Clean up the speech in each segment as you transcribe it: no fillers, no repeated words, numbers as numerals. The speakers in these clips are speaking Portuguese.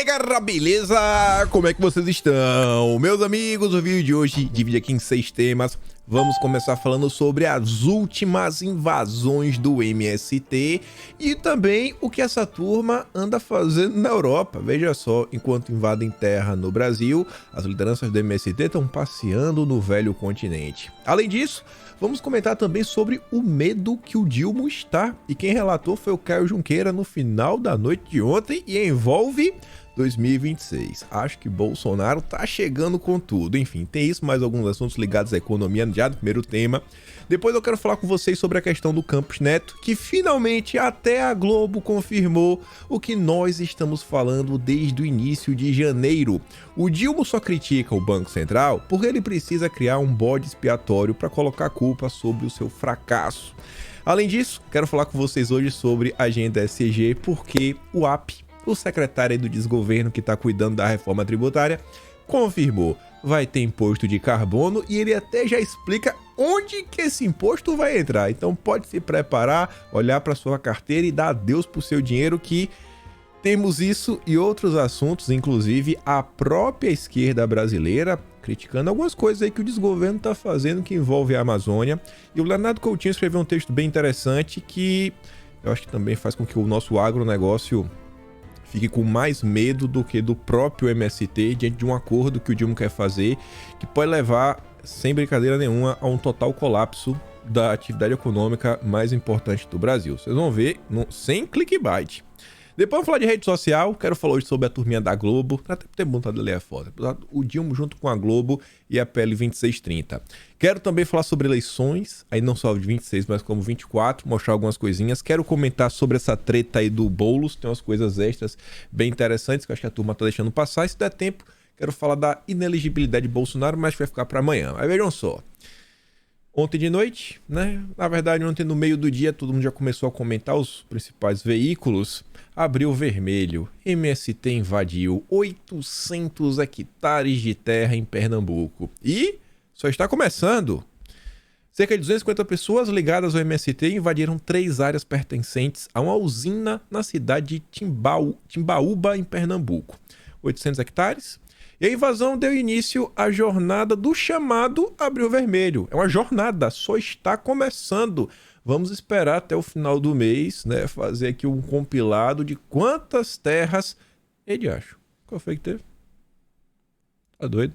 aí, galera, beleza? Como é que vocês estão? Meus amigos, o vídeo de hoje divide aqui em 6 temas. Vamos começar falando sobre as últimas invasões do MST e também o que essa turma anda fazendo na Europa. Veja só, enquanto invadem terra no Brasil, as lideranças do MST estão passeando no velho continente. Além disso, vamos comentar também sobre o medo que o Dilma está, e quem relatou foi o Caio Junqueira no final da noite de ontem e envolve 2026. Acho que Bolsonaro tá chegando com tudo. Enfim, tem isso, mais alguns assuntos ligados à economia já no primeiro tema. Depois eu quero falar com vocês sobre a questão do Campos Neto, que finalmente até a Globo confirmou o que nós estamos falando desde o início de janeiro. O Dilma só critica o Banco Central porque ele precisa criar um bode expiatório para colocar a culpa sobre o seu fracasso. Além disso, quero falar com vocês hoje sobre a agenda ESG, porque o AP, o secretário do desgoverno que está cuidando da reforma tributária, confirmou, vai ter imposto de carbono e ele até já explica onde que esse imposto vai entrar. Então pode se preparar, olhar para sua carteira e dar adeus para o seu dinheiro, que temos isso e outros assuntos, inclusive a própria esquerda brasileira criticando algumas coisas aí que o desgoverno está fazendo que envolve a Amazônia. E o Leonardo Coutinho escreveu um texto bem interessante que eu acho que também faz com que o nosso agronegócio fique com mais medo do que do próprio MST diante de um acordo que o Dilma quer fazer, que pode levar, sem brincadeira nenhuma, a um total colapso da atividade econômica mais importante do Brasil. Vocês vão ver sem clickbait. Depois vamos falar de rede social. Quero falar hoje sobre a turminha da Globo. Até ter montado ali a foto. O Dilma junto com a Globo e a PL 2630. Quero também falar sobre eleições, aí não só de 26, mas como 24, mostrar algumas coisinhas. Quero comentar sobre essa treta aí do Boulos. Tem umas coisas extras bem interessantes que eu acho que a turma tá deixando passar. E se der tempo, quero falar da inelegibilidade de Bolsonaro, mas vai ficar para amanhã. Aí vejam só. Ontem de noite, né? Na verdade, ontem no meio do dia, todo mundo já começou a comentar, os principais veículos. Abriu vermelho. MST invadiu 800 hectares de terra em Pernambuco. E só está começando. Cerca de 250 pessoas ligadas ao MST invadiram 3 áreas pertencentes a uma usina na cidade de Timbaúba, em Pernambuco. 800 hectares. E a invasão deu início à jornada do chamado Abril Vermelho. É uma jornada, só está começando. Vamos esperar até o final do mês, né? Fazer aqui um compilado de quantas terras... Ele acha. Qual foi que teve? Tá doido?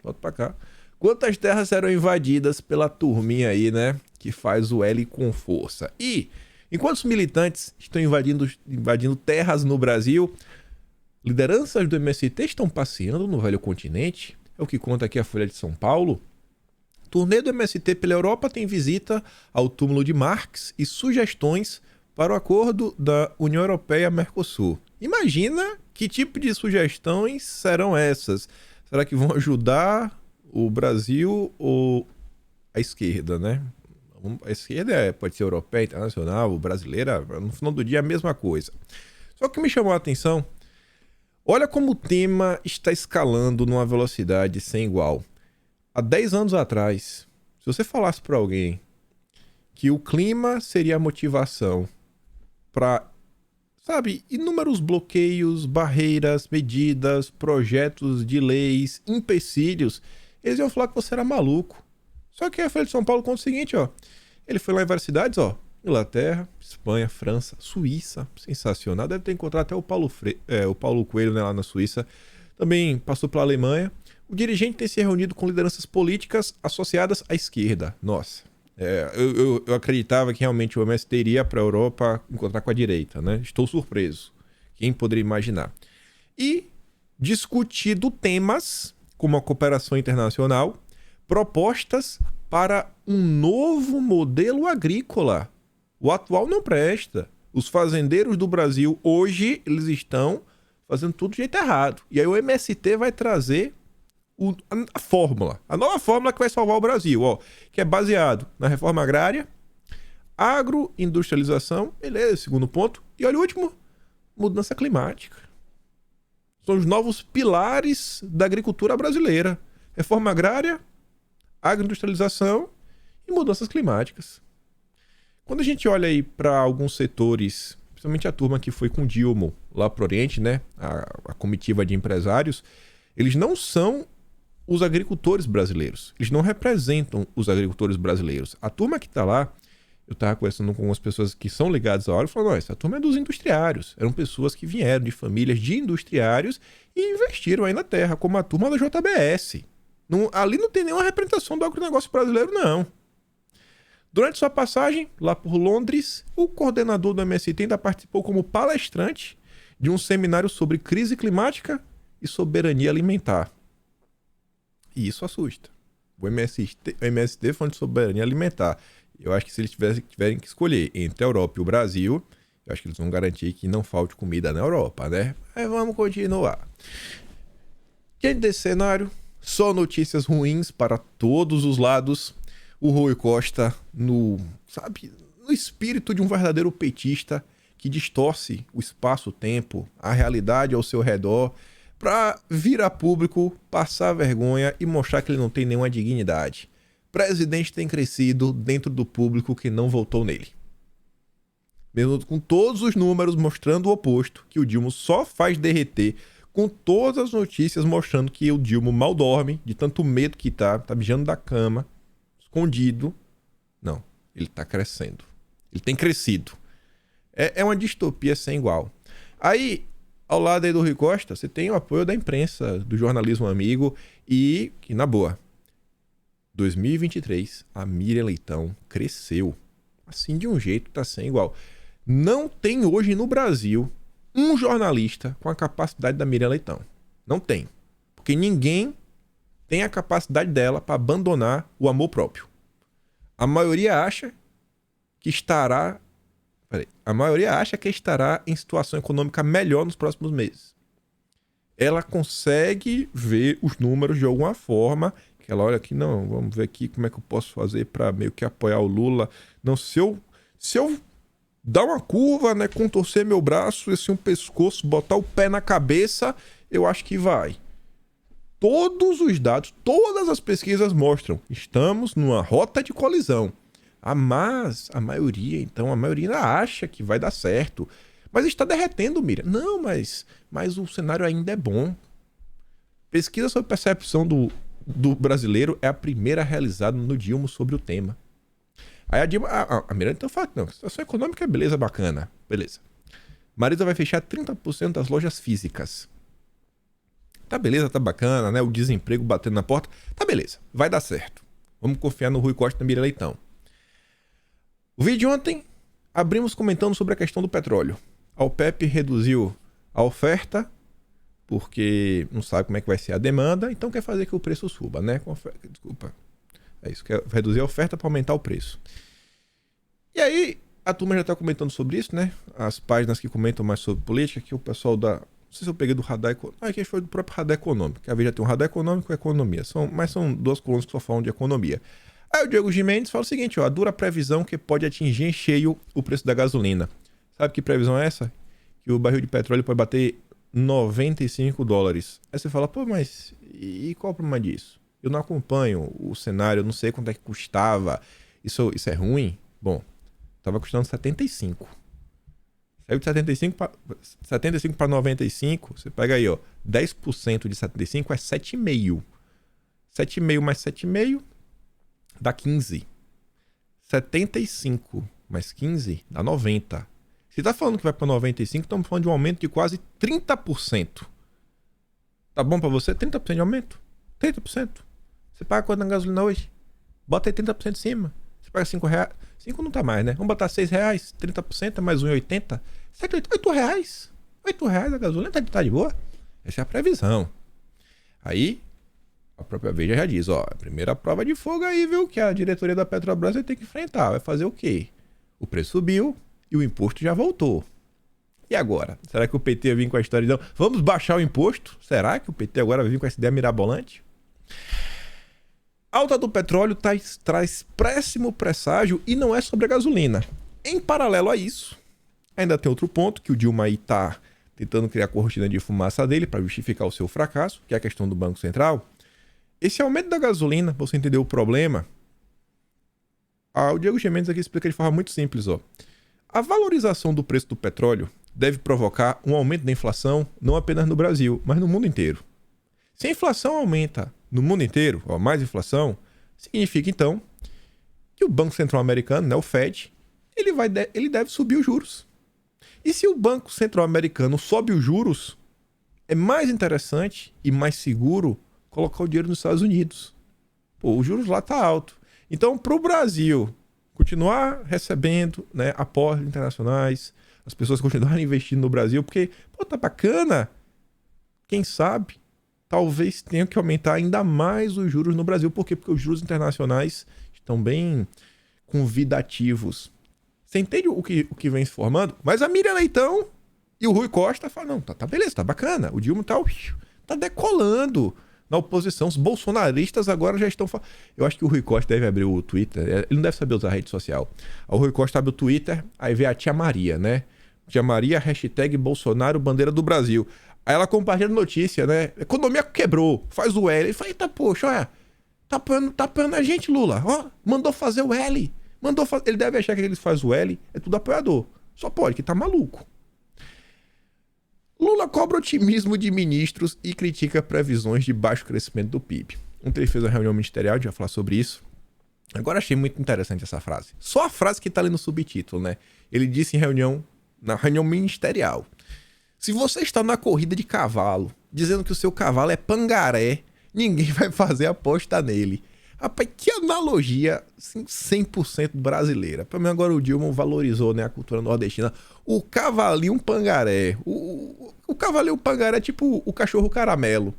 Volta pra cá. Quantas terras serão invadidas pela turminha aí, né? Que faz o L com força. E, enquanto os militantes estão invadindo terras no Brasil, lideranças do MST estão passeando no velho continente. É o que conta aqui a Folha de São Paulo. Turnê do MST pela Europa tem visita ao túmulo de Marx e sugestões para o acordo da União Europeia-Mercosul. Imagina que tipo de sugestões serão essas? Será que vão ajudar o Brasil ou a esquerda, né? A esquerda pode ser europeia, internacional, brasileira, no final do dia é a mesma coisa. Só que me chamou a atenção, olha como o tema está escalando numa velocidade sem igual. Há 10 anos atrás, se você falasse para alguém que o clima seria a motivação para, sabe, inúmeros bloqueios, barreiras, medidas, projetos de leis, empecilhos, eles iam falar que você era maluco. Só que a Folha de São Paulo conta o seguinte, ó. Ele foi lá em várias cidades, ó. Inglaterra, Espanha, França, Suíça, sensacional. Deve ter encontrado até o Paulo Coelho, né, lá na Suíça. Também passou pela Alemanha. O dirigente tem se reunido com lideranças políticas associadas à esquerda. Nossa, eu acreditava que realmente o MST iria para a Europa encontrar com a direita, né? Estou surpreso. Quem poderia imaginar? E discutido temas como a cooperação internacional, propostas para um novo modelo agrícola. O atual não presta. Os fazendeiros do Brasil hoje, eles estão fazendo tudo do jeito errado. E aí o MST vai trazer a fórmula, a nova fórmula que vai salvar o Brasil, ó, que é baseado na reforma agrária, agroindustrialização, beleza, segundo ponto, e olha o último, mudança climática. São os novos pilares da agricultura brasileira: reforma agrária, agroindustrialização e mudanças climáticas. Quando a gente olha aí para alguns setores, principalmente a turma que foi com Dilma lá pro Oriente, né? A comitiva de empresários, eles não são os agricultores brasileiros. Eles não representam os agricultores brasileiros. A turma que tá lá, eu tava conversando com algumas pessoas que são ligadas à hora e falaram, não, essa turma é dos industriários. Eram pessoas que vieram de famílias de industriários e investiram aí na terra, como a turma da JBS. Ali não tem nenhuma representação do agronegócio brasileiro, não. Durante sua passagem lá por Londres, o coordenador do MST ainda participou como palestrante de um seminário sobre crise climática e soberania alimentar. E isso assusta. O MST falando de soberania alimentar. Eu acho que se eles tiverem que escolher entre a Europa e o Brasil, eu acho que eles vão garantir que não falte comida na Europa, né? Mas vamos continuar. Diante desse cenário, só notícias ruins para todos os lados. O Rui Costa, no espírito de um verdadeiro petista que distorce o espaço-tempo, a realidade ao seu redor, para vir a público, passar vergonha e mostrar que ele não tem nenhuma dignidade. O presidente tem crescido dentro do público que não votou nele. Mesmo com todos os números mostrando o oposto, que o Dilma só faz derreter, com todas as notícias mostrando que o Dilma mal dorme, de tanto medo que tá mijando da cama, escondido. Não, ele tá crescendo. Ele tem crescido. É uma distopia sem igual. Aí, ao lado aí do Rui Costa, você tem o apoio da imprensa, do jornalismo amigo e, que na boa, 2023, a Miriam Leitão cresceu. Assim, de um jeito, tá sem igual. Não tem hoje no Brasil um jornalista com a capacidade da Miriam Leitão. Não tem. Porque ninguém tem a capacidade dela para abandonar o amor próprio. A maioria acha que estará em situação econômica melhor nos próximos meses. Ela consegue ver os números de alguma forma, que ela olha aqui, não, vamos ver aqui como é que eu posso fazer para meio que apoiar o Lula. Não, se eu dar uma curva, né, contorcer meu braço, assim, um pescoço, botar o pé na cabeça, eu acho que vai. Todos os dados, todas as pesquisas mostram, estamos numa rota de colisão. Mas a maioria ainda acha que vai dar certo. Mas está derretendo, Miriam. Não, mas o cenário ainda é bom. Pesquisa sobre percepção do brasileiro é a primeira realizada no Dilma sobre o tema. Aí a Miriam então fala, não, a situação econômica é beleza, bacana. Beleza. Marisa vai fechar 30% das lojas físicas. Tá beleza, tá bacana, né? O desemprego batendo na porta. Tá beleza, vai dar certo. Vamos confiar no Rui Costa e na Miriam Leitão. O vídeo de ontem, abrimos comentando sobre a questão do petróleo. A OPEP reduziu a oferta, porque não sabe como é que vai ser a demanda, então quer fazer que o preço suba, né? Desculpa. É isso, quer reduzir a oferta para aumentar o preço. E aí, a turma já tá comentando sobre isso, né? As páginas que comentam mais sobre política, que o pessoal da... Não sei se eu peguei do Radar Econômico. Aqui foi do próprio Radar Econômico. Que a Veja tem um Radar Econômico e Economia. Mas são duas colunas que só falam de economia. Aí o Diego Gimenez fala o seguinte, ó. A dura previsão que pode atingir em cheio o preço da gasolina. Sabe que previsão é essa? Que o barril de petróleo pode bater $95. Aí você fala, pô, mas e qual o problema disso? Eu não acompanho o cenário, eu não sei quanto é que custava. Isso é ruim? Bom, tava custando 75. Saiu de 75 para 95, você pega aí, ó, 10% de 75 é 7,5. 7,5 mais 7,5 dá 15. 75 mais 15 dá 90. Se tá falando que vai para 95, estamos falando de um aumento de quase 30%. Tá bom para você? 30% de aumento? 30%. Você paga quanto na gasolina hoje? Bota aí 30% em cima. Você paga 5 reais. 5 não tá mais, né? Vamos botar 6 reais, 30% é mais 1,80. 8 reais. 8 reais a gasolina tá de boa. Essa é a previsão. Aí, a própria Veja já diz, ó, a primeira prova de fogo aí, viu, que a diretoria da Petrobras vai ter que enfrentar. Vai fazer o quê? O preço subiu e o imposto já voltou. E agora? Será que o PT vai vir com a história de não, vamos baixar o imposto? Será que o PT agora vai vir com essa ideia mirabolante? Alta do petróleo traz péssimo presságio e não é sobre a gasolina. Em paralelo a isso, ainda tem outro ponto que o Dilma aí tá tentando criar a cortina de fumaça dele para justificar o seu fracasso, que é a questão do Banco Central. Esse aumento da gasolina, pra você entender o problema, o Diego Gimenez aqui explica de forma muito simples, ó. A valorização do preço do petróleo deve provocar um aumento da inflação não apenas no Brasil, mas no mundo inteiro. Se a inflação aumenta no mundo inteiro, mais inflação, significa então que o Banco Central Americano, né, o Fed, ele deve subir os juros. E se o Banco Central Americano sobe os juros, é mais interessante e mais seguro colocar o dinheiro nos Estados Unidos. Pô, os juros lá tá alto. Então, para o Brasil continuar recebendo, né, aportes internacionais, as pessoas continuarem investindo no Brasil, porque, pô, tá bacana. Quem sabe, talvez tenha que aumentar ainda mais os juros no Brasil. Por quê? Porque os juros internacionais estão bem convidativos. Você entende o que vem se formando? Mas a Miriam Leitão e o Rui Costa falam, não, tá beleza, tá bacana. O Dilma tá decolando na oposição. Os bolsonaristas agora já estão falando. Eu acho que o Rui Costa deve abrir o Twitter. Ele não deve saber usar a rede social. O Rui Costa abre o Twitter, aí vê a tia Maria, né? Tia Maria, hashtag Bolsonaro, bandeira do Brasil. Aí ela compartilha notícia, né? Economia quebrou, faz o L. Ele fala, eita, poxa, olha, tá apoiando a gente, Lula. Ó, mandou fazer o L. Ele deve achar que ele faz o L, é tudo apoiador. Só pode, que tá maluco. Lula cobra otimismo de ministros e critica previsões de baixo crescimento do PIB. Ontem ele fez uma reunião ministerial, a gente vai falar sobre isso. Agora achei muito interessante essa frase. Só a frase que tá ali no subtítulo, né? Ele disse na reunião ministerial: se você está na corrida de cavalo, dizendo que o seu cavalo é pangaré, ninguém vai fazer aposta nele. Rapaz, que analogia, assim, 100% brasileira. Pra mim agora o Dilma valorizou, né, a cultura nordestina. O cavalinho pangaré. O cavalinho pangaré é tipo o cachorro caramelo. Não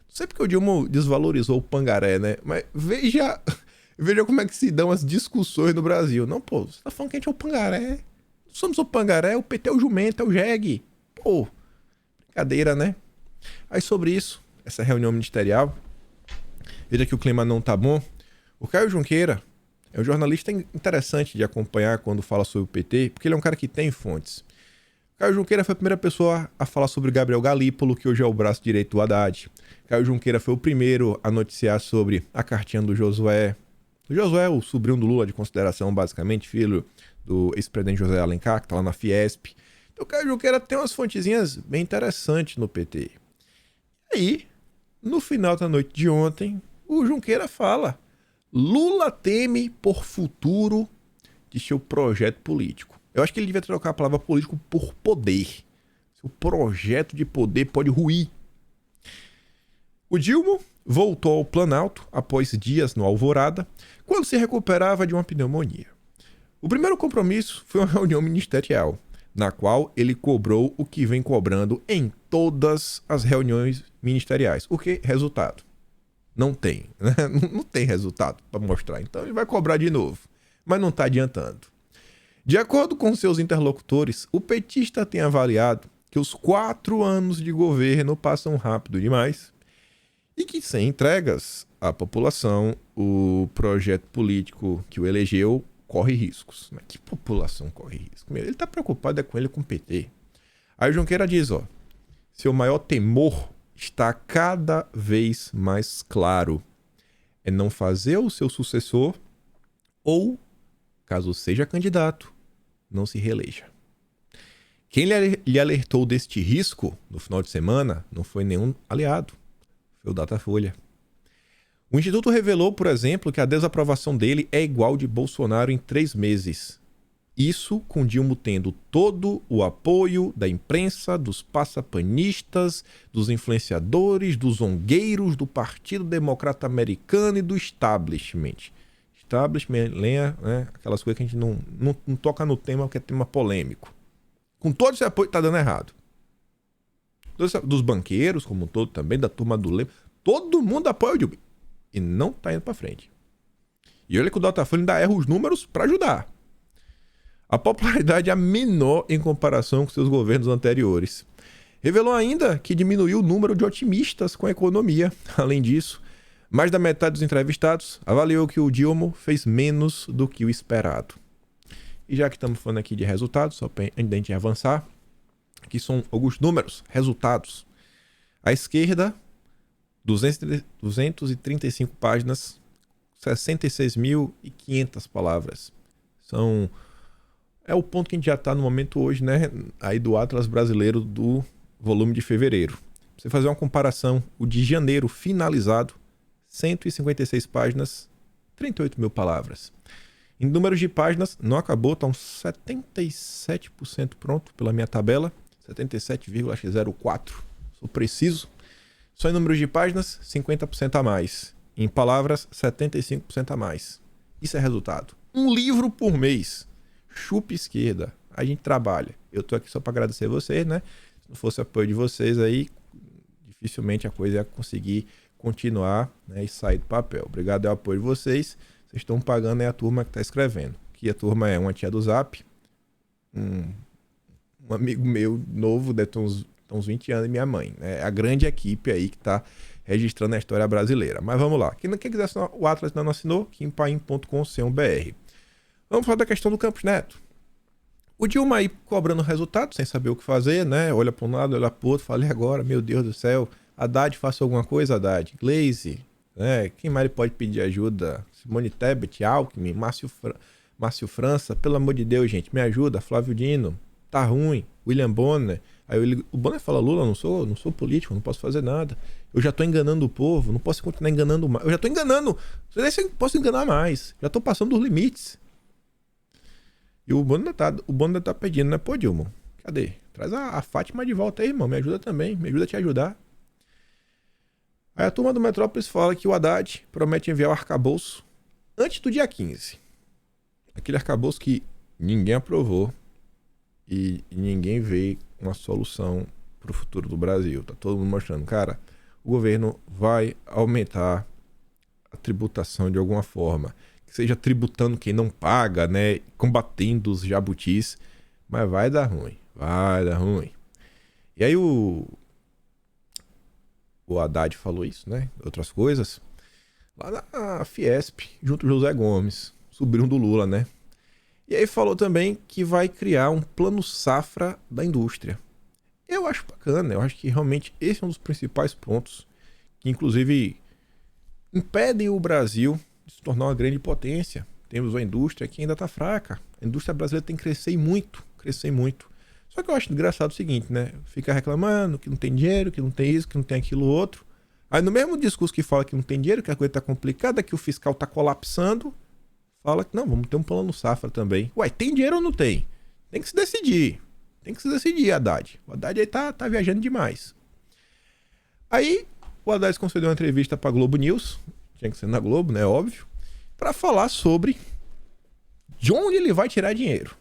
sei porque o Dilma desvalorizou o pangaré, né? Mas veja como é que se dão as discussões no Brasil. Não, pô, você tá falando que a gente é o pangaré. Nós somos o pangaré, o PT é o jumento, é o jegue. Pô, brincadeira, né? Aí sobre isso, essa reunião ministerial, veja que o clima não tá bom. O Caio Junqueira é um jornalista interessante de acompanhar quando fala sobre o PT, porque ele é um cara que tem fontes. O Caio Junqueira foi a primeira pessoa a falar sobre Gabriel Galípolo, que hoje é o braço direito do Haddad. Caio Junqueira foi o primeiro a noticiar sobre a cartinha do Josué. O Josué é o sobrinho do Lula de consideração, basicamente, filho do ex-presidente José Alencar, que tá lá na Fiesp. Então o Caio Junqueira tem umas fontezinhas bem interessantes no PT. E aí, no final da noite de ontem, o Junqueira fala: Lula teme por futuro de seu projeto político. Eu acho que ele devia trocar a palavra político por poder. Seu projeto de poder pode ruir. O Dilma voltou ao Planalto após dias no Alvorada, quando se recuperava de uma pneumonia. O primeiro compromisso foi uma reunião ministerial, na qual ele cobrou o que vem cobrando em todas as reuniões ministeriais. O que? Resultado. Não tem, né? Não tem resultado para mostrar. Então ele vai cobrar de novo, mas não está adiantando. De acordo com seus interlocutores, o petista tem avaliado que os 4 anos de governo passam rápido demais e que, sem entregas à população, o projeto político que o elegeu corre riscos. Mas que população corre risco? Ele está preocupado com ele, com o PT. Aí o Junqueira diz, ó, seu maior temor está cada vez mais claro. É não fazer o seu sucessor ou, caso seja candidato, não se reeleja. Quem lhe alertou deste risco no final de semana não foi nenhum aliado, foi o Datafolha. O Instituto revelou, por exemplo, que a desaprovação dele é igual de Bolsonaro em 3 meses. Isso com Dilma tendo todo o apoio da imprensa, dos passapanistas, dos influenciadores, dos zongueiros, do Partido Democrata Americano e do establishment. Establishment, lenha, né? Aquelas coisas que a gente não toca no tema, porque é tema polêmico. Com todo esse apoio, tá dando errado. Dos banqueiros, como um todo também, da turma do Lema, todo mundo apoia o Dilma. E não tá indo pra frente. E olha que o Datafolha ainda erra os números para ajudar. A popularidade é a menor em comparação com seus governos anteriores. Revelou ainda que diminuiu o número de otimistas com a economia. Além disso, mais da metade dos entrevistados avaliou que o Dilma fez menos do que o esperado. E já que estamos falando aqui de resultados, só para a gente avançar, aqui são alguns números, resultados. À esquerda, 235 páginas, 66.500 palavras. São É o ponto que a gente já está no momento hoje, né? Aí do Atlas brasileiro do volume de fevereiro. Pra você fazer uma comparação, o de janeiro finalizado, 156 páginas, 38 mil palavras. Em números de páginas, não acabou, está uns 77% pronto pela minha tabela, 77,04. Sou preciso. Só em números de páginas, 50% a mais. Em palavras, 75% a mais. Isso é resultado. Um livro por mês. Chupa esquerda. A gente trabalha. Eu tô aqui só para agradecer vocês, né? Se não fosse o apoio de vocês aí, dificilmente a coisa ia conseguir continuar, né, e sair do papel. Obrigado ao apoio de vocês. Vocês estão pagando é a turma que está escrevendo. Que a turma é uma tia do Zap, um amigo meu novo, deve ter uns 20 anos, e minha mãe. É a grande equipe aí que está registrando a história brasileira. Mas vamos lá. Quem quiser assinar o Atlas ainda não assinou, kimpaim.com.br. Vamos falar da questão do Campos Neto. O Dilma aí cobrando resultado, sem saber o que fazer, né? Olha para um lado, olha para o outro. Falei agora, meu Deus do céu. Haddad, faça alguma coisa, Haddad. Gleisi, né? Quem mais pode pedir ajuda? Simone Tebet, Alckmin, Márcio França. Pelo amor de Deus, gente, me ajuda. Flávio Dino, tá ruim. William Bonner. Aí o Bonner fala, Lula, não sou político, não posso fazer nada. Eu já tô enganando o povo, não posso continuar enganando mais. Eu já tô enganando. Eu posso enganar mais. Já tô passando dos limites. E o Bonner tá pedindo, né? Pô, Dilma, cadê? Traz a Fátima de volta aí, irmão. Me ajuda também. Me ajuda a te ajudar. Aí a turma do Metrópolis fala que o Haddad promete enviar o arcabouço antes do dia 15. Aquele arcabouço que ninguém aprovou e ninguém vê uma solução pro futuro do Brasil. Tá todo mundo mostrando, cara, o governo vai aumentar a tributação de alguma forma. Que seja tributando quem não paga, né? Combatendo os jabutis. Mas vai dar ruim. Vai dar ruim. E aí o Haddad falou isso, né? Outras coisas. Lá na Fiesp, junto ao José Gomes, sobrinho do Lula, né? E aí falou também que vai criar um plano safra da indústria. Eu acho bacana, eu acho que realmente esse é um dos principais pontos que inclusive impedem o Brasil de se tornar uma grande potência. Temos uma indústria que ainda está fraca. A indústria brasileira tem que crescer muito, crescer muito. Só que eu acho engraçado o seguinte, né? Fica reclamando que não tem dinheiro, que não tem isso, que não tem aquilo outro. Aí no mesmo discurso que fala que não tem dinheiro, que a coisa está complicada, que o fiscal está colapsando, fala que não, vamos ter um plano safra também. Ué, tem dinheiro ou não tem? Tem que se decidir. Tem que se decidir, Haddad. O Haddad aí tá viajando demais. Aí o Haddad concedeu uma entrevista para Globo News, tinha que ser na Globo, né, óbvio, para falar sobre de onde ele vai tirar dinheiro.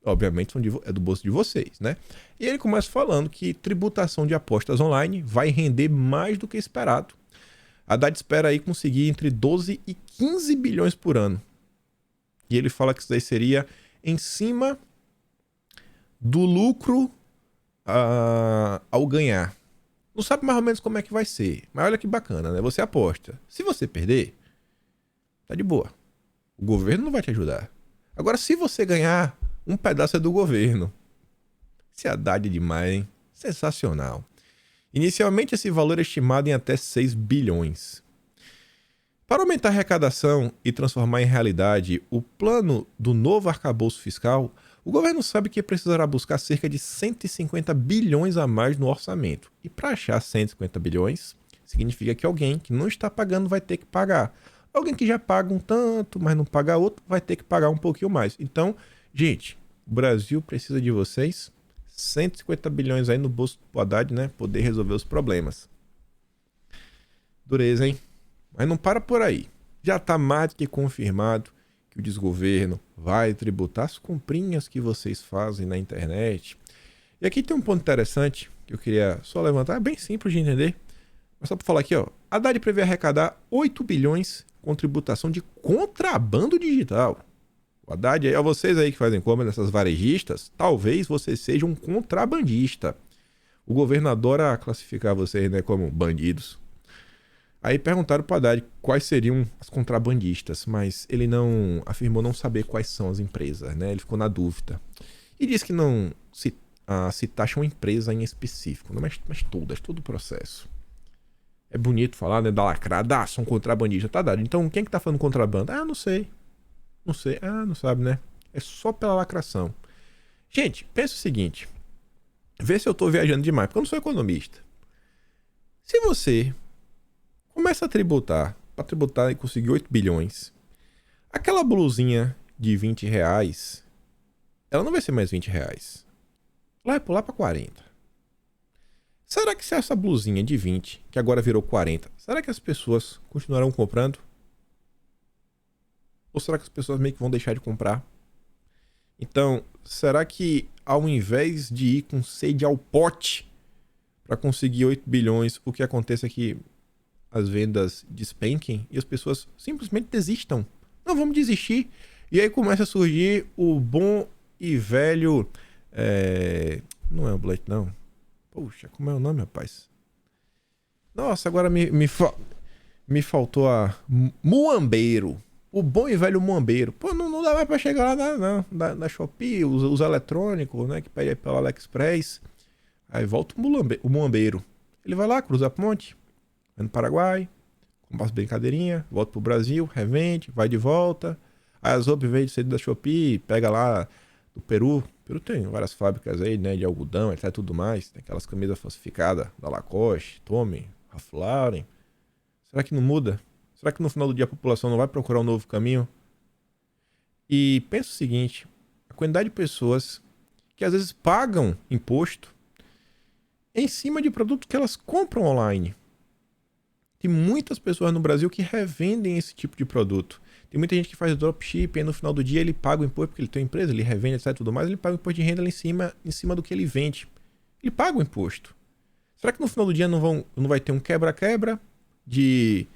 Obviamente é do bolso de vocês, né? E ele começa falando que tributação de apostas online vai render mais do que esperado. A Haddad espera aí conseguir entre 12 e 15 bilhões por ano. E ele fala que isso daí seria em cima do lucro ao ganhar. Não sabe mais ou menos como é que vai ser. Mas olha que bacana, né? Você aposta. Se você perder, tá de boa. O governo não vai te ajudar. Agora, se você ganhar, um pedaço é do governo. Esse Haddad é demais, hein? Sensacional. Inicialmente, esse valor é estimado em até 6 bilhões. Para aumentar a arrecadação e transformar em realidade o plano do novo arcabouço fiscal, o governo sabe que precisará buscar cerca de 150 bilhões a mais no orçamento. E para achar 150 bilhões, significa que alguém que não está pagando vai ter que pagar. Alguém que já paga um tanto, mas não paga outro, vai ter que pagar um pouquinho mais. Então, gente, o Brasil precisa de vocês. 150 bilhões aí no bolso do Haddad, né? Poder resolver os problemas. Dureza, hein? Mas não para por aí. Já está mais do que confirmado que o desgoverno vai tributar as comprinhas que vocês fazem na internet. E aqui tem um ponto interessante que eu queria só levantar. É bem simples de entender. Mas só para falar aqui, ó. Haddad prevê arrecadar 8 bilhões com tributação de contrabando digital. O Haddad, a vocês aí que fazem compra nessas varejistas, talvez você seja um contrabandista. O governo adora classificar vocês, né, como bandidos. Aí perguntaram para o Haddad quais seriam as contrabandistas, mas ele não afirmou não saber quais são as empresas, né? Ele ficou na dúvida. E disse que não se taxa uma empresa em específico, mas todas, todo o processo. É bonito falar, né, da lacrada, são contrabandistas, tá dado. Então quem é que tá falando contrabando? Ah, não sei. Não sei. Ah, não sabe, né? É só pela lacração. Gente, pensa o seguinte. Vê se eu tô viajando demais, porque eu não sou economista. Se você começa a tributar, para tributar e conseguir 8 bilhões, aquela blusinha de 20 reais, ela não vai ser mais 20 reais. Ela vai pular para 40. Será que se essa blusinha de 20, que agora virou 40, será que as pessoas continuarão comprando? Ou será que as pessoas meio que vão deixar de comprar? Então, será que ao invés de ir com sede ao pote para conseguir 8 bilhões, o que acontece é que as vendas despenquem e as pessoas simplesmente desistam? Não, vamos desistir. E aí começa a surgir o bom e velho... Não é o Blade, não. Poxa, como é o nome, rapaz? Nossa, agora me faltou a... Muambeiro. O bom e velho muambeiro. Pô, não dá mais pra chegar lá na Shopee, os eletrônicos, né? Que pede pelo AliExpress. Aí volta o muambeiro. Ele vai lá, cruza a ponte, vai no Paraguai, compra as brincadeirinhas, volta pro Brasil, revende, vai de volta. Aí as roupas, em vez de ser da Shopee, pega lá do Peru. O Peru tem várias fábricas aí, né? De algodão, etc, tudo mais. Tem aquelas camisas falsificadas da Lacoste, Tommy, Ralph Lauren. Será que não muda? Será que no final do dia a população não vai procurar um novo caminho? E pensa o seguinte, a quantidade de pessoas que às vezes pagam imposto em cima de produtos que elas compram online. Tem muitas pessoas no Brasil que revendem esse tipo de produto. Tem muita gente que faz dropshipping e no final do dia ele paga o imposto porque ele tem uma empresa, ele revende, etc, tudo mais, ele paga o imposto de renda ali em cima do que ele vende. Ele paga o imposto. Será que no final do dia não vai ter um quebra-quebra de...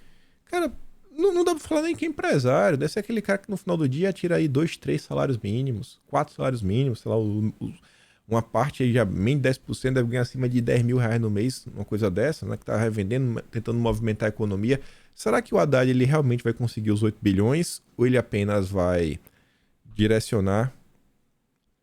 Cara, não dá pra falar nem que é empresário. Deve ser aquele cara que no final do dia tira aí 2, 3 salários mínimos, 4 salários mínimos, sei lá, uma parte aí já menos de 10% deve ganhar acima de 10 mil reais no mês, uma coisa dessa, né? Que tá revendendo, tentando movimentar a economia. Será que o Haddad ele realmente vai conseguir os 8 bilhões ou ele apenas vai direcionar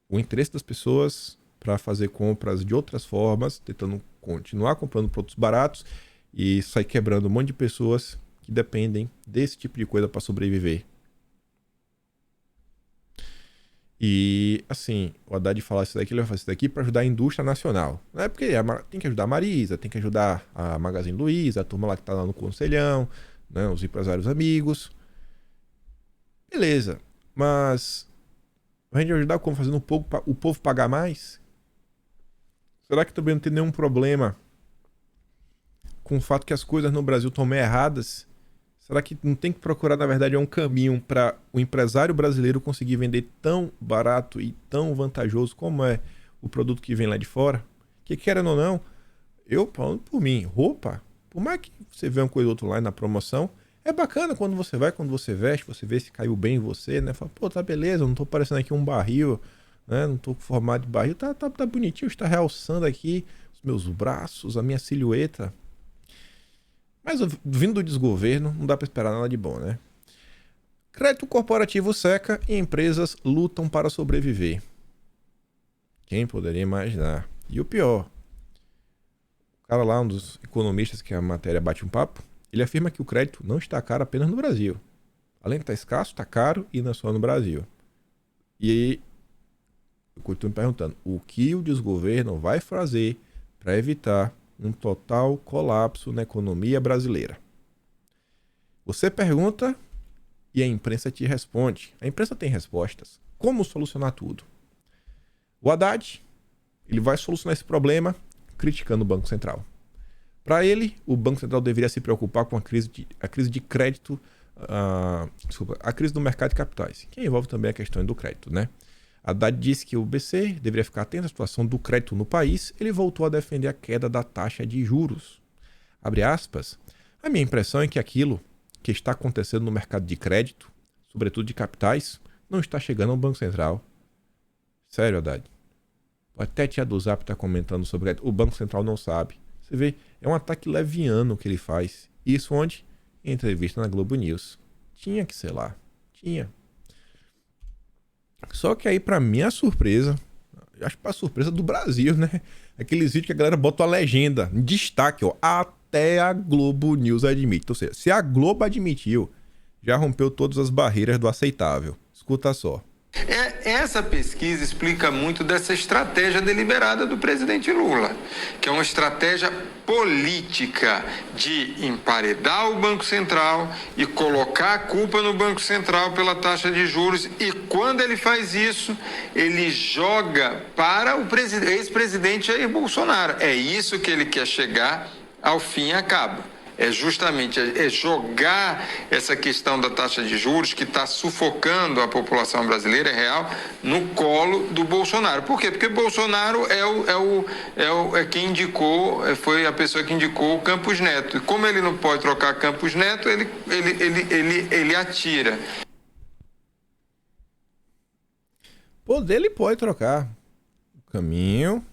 o interesse das pessoas para fazer compras de outras formas, tentando continuar comprando produtos baratos e sair quebrando um monte de pessoas que dependem desse tipo de coisa para sobreviver? E, assim, o Haddad fala isso daqui, ele vai fazer isso daqui para ajudar a indústria nacional. Não é porque tem que ajudar a Marisa, tem que ajudar a Magazine Luiza, a turma lá que tá lá no Conselhão, né, os empresários amigos. Beleza, mas a gente vai ajudar como? Fazendo o povo pagar mais? Será que também não tem nenhum problema com o fato que as coisas no Brasil estão meio erradas? Será que não tem que procurar, na verdade, um caminho para o empresário brasileiro conseguir vender tão barato e tão vantajoso como é o produto que vem lá de fora? Que querendo ou não, eu falando por mim, roupa, por mais que você vê uma coisa ou outra lá na promoção, é bacana quando você vai, quando você veste, você vê se caiu bem em você, né? Fala, pô, tá beleza, não tô parecendo aqui um barril, né? Não tô formado de barril, tá bonitinho, está realçando aqui os meus braços, a minha silhueta. Mas vindo do desgoverno, não dá para esperar nada de bom, né? Crédito corporativo seca e empresas lutam para sobreviver. Quem poderia imaginar? E o pior, o cara lá, um dos economistas que a matéria bate um papo, ele afirma que o crédito não está caro apenas no Brasil. Além de estar escasso, está caro e não é só no Brasil. E aí, eu continuo me perguntando, o que o desgoverno vai fazer para evitar um total colapso na economia brasileira? Você pergunta e a imprensa te responde. A imprensa tem respostas. Como solucionar tudo? O Haddad, ele vai solucionar esse problema criticando o Banco Central. Para ele, o Banco Central deveria se preocupar com a crise de crédito, a crise do mercado de capitais, que envolve também a questão do crédito, né? Haddad disse que o BC deveria ficar atento à situação do crédito no país. Ele voltou a defender a queda da taxa de juros. Abre aspas. A minha impressão é que aquilo que está acontecendo no mercado de crédito, sobretudo de capitais, não está chegando ao Banco Central. Sério, Haddad. Até a tia do Zap está comentando sobre o Banco Central não sabe. Você vê, é um ataque leviano que ele faz. Isso onde? Em entrevista na Globo News. Tinha que ser lá. Tinha. Só que aí, pra minha surpresa, acho que pra surpresa do Brasil, né? Aqueles vídeos que a galera bota a legenda em destaque, ó. Até a Globo News admite. Ou seja, se a Globo admitiu, já rompeu todas as barreiras do aceitável. Escuta só. Essa pesquisa explica muito dessa estratégia deliberada do presidente Lula, que é uma estratégia política de emparedar o Banco Central e colocar a culpa no Banco Central pela taxa de juros. E quando ele faz isso, ele joga para o ex-presidente Jair Bolsonaro. É isso que ele quer chegar, ao fim e acaba. É justamente jogar essa questão da taxa de juros que está sufocando a população brasileira, é real, no colo do Bolsonaro. Por quê? Porque Bolsonaro é quem indicou, foi a pessoa que indicou o Campos Neto. E como ele não pode trocar Campos Neto, ele atira. Poder ele pode trocar. O caminho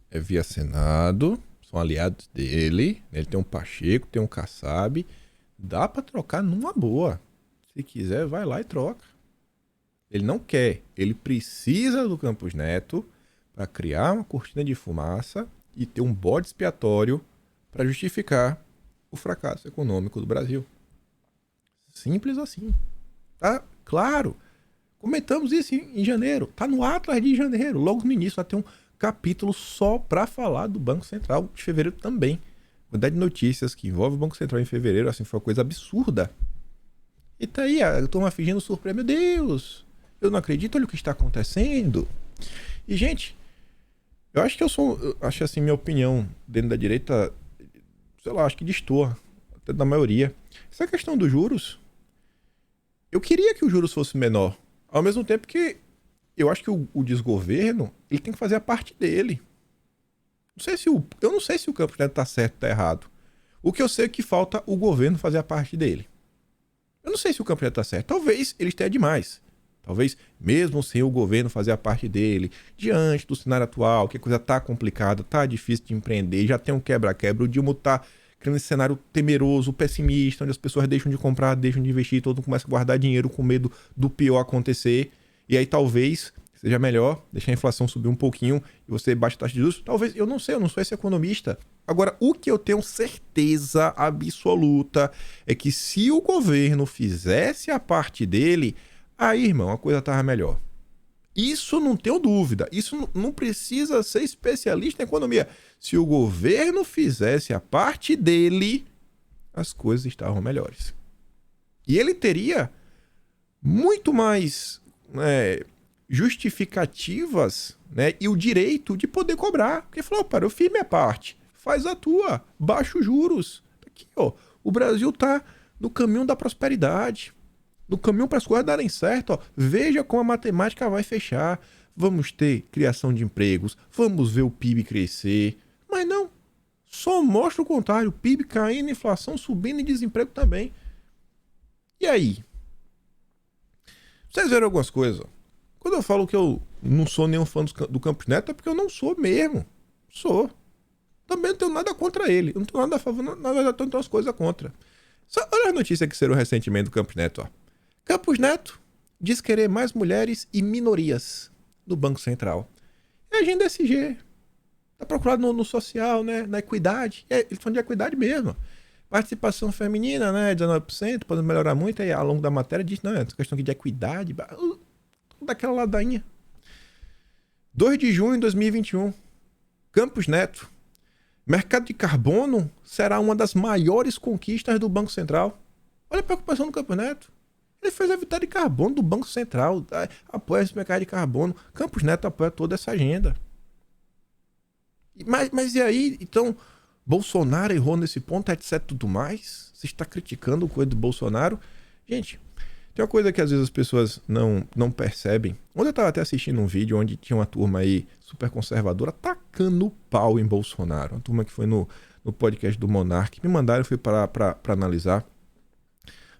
é via Senado. São aliados dele, ele tem um Pacheco, tem um Kassab, dá pra trocar numa boa. Se quiser, vai lá e troca. Ele não quer, ele precisa do Campos Neto para criar uma cortina de fumaça e ter um bode expiatório para justificar o fracasso econômico do Brasil. Simples assim. Tá claro. Comentamos isso em janeiro, tá no Atlas de janeiro, logo no início vai ter um capítulo só para falar do Banco Central de fevereiro também. A quantidade de notícias que envolve o Banco Central em fevereiro, assim, foi uma coisa absurda. E tá aí, eu tô fingindo surpresa. Meu Deus, eu não acredito, olha o que está acontecendo. E, gente, eu acho que acho assim, minha opinião dentro da direita, sei lá, acho que destoa, até da maioria. Essa questão dos juros, eu queria que os juros fosse menor, ao mesmo tempo que eu acho que o desgoverno, ele tem que fazer a parte dele. Eu não sei se o Campos Neto tá certo ou tá errado. O que eu sei é que falta o governo fazer a parte dele. Eu não sei se o Campos Neto tá certo. Talvez ele esteja demais. Talvez, mesmo sem o governo fazer a parte dele, diante do cenário atual, que a coisa tá complicada, tá difícil de empreender, já tem um quebra-quebra, o Dilma tá criando esse cenário temeroso, pessimista, onde as pessoas deixam de comprar, deixam de investir, todo mundo começa a guardar dinheiro com medo do pior acontecer. E aí talvez seja melhor deixar a inflação subir um pouquinho e você baixa a taxa de juros. Talvez, eu não sei, eu não sou esse economista. Agora, o que eu tenho certeza absoluta é que se o governo fizesse a parte dele, aí, irmão, a coisa tava melhor. Isso não tenho dúvida. Isso não precisa ser especialista em economia. Se o governo fizesse a parte dele, as coisas estavam melhores. E ele teria muito mais justificativas, né, e o direito de poder cobrar. Porque falou, eu fiz minha parte, faz a tua, baixa os juros. Aqui, ó, o Brasil tá no caminho da prosperidade, no caminho para as coisas darem certo. Ó. Veja como a matemática vai fechar. Vamos ter criação de empregos, vamos ver o PIB crescer. Mas não, só mostra o contrário, o PIB caindo, inflação subindo e desemprego também. E aí? Vocês viram algumas coisas? Quando eu falo que eu não sou nenhum fã do Campos Neto, é porque eu não sou mesmo. Sou. Também não tenho nada contra ele. Eu não tenho nada a favor, na verdade, eu tenho umas coisas contra. Só olha a notícia que saiu recentemente do Campos Neto. Ó. Campos Neto diz querer mais mulheres e minorias no Banco Central. É agenda SG. Tá procurado no social, né? Na equidade. Eles falam de equidade mesmo. Participação feminina, né? 19%, pode melhorar muito. Aí, ao longo da matéria, diz, não, é questão aqui de equidade. Daquela ladainha. 2 de junho de 2021. Campos Neto. Mercado de carbono será uma das maiores conquistas do Banco Central. Olha a preocupação do Campos Neto. Ele fez a vitória de carbono do Banco Central. Apoia esse mercado de carbono. Campos Neto apoia toda essa agenda. Mas e aí, então... Bolsonaro errou nesse ponto, etc, tudo mais. Você está criticando o coisa do Bolsonaro. Gente, tem uma coisa que às vezes as pessoas não percebem. Ontem eu estava até assistindo um vídeo onde tinha uma turma aí super conservadora tacando pau em Bolsonaro. Uma turma que foi no podcast do Monark. Me mandaram, eu fui para analisar.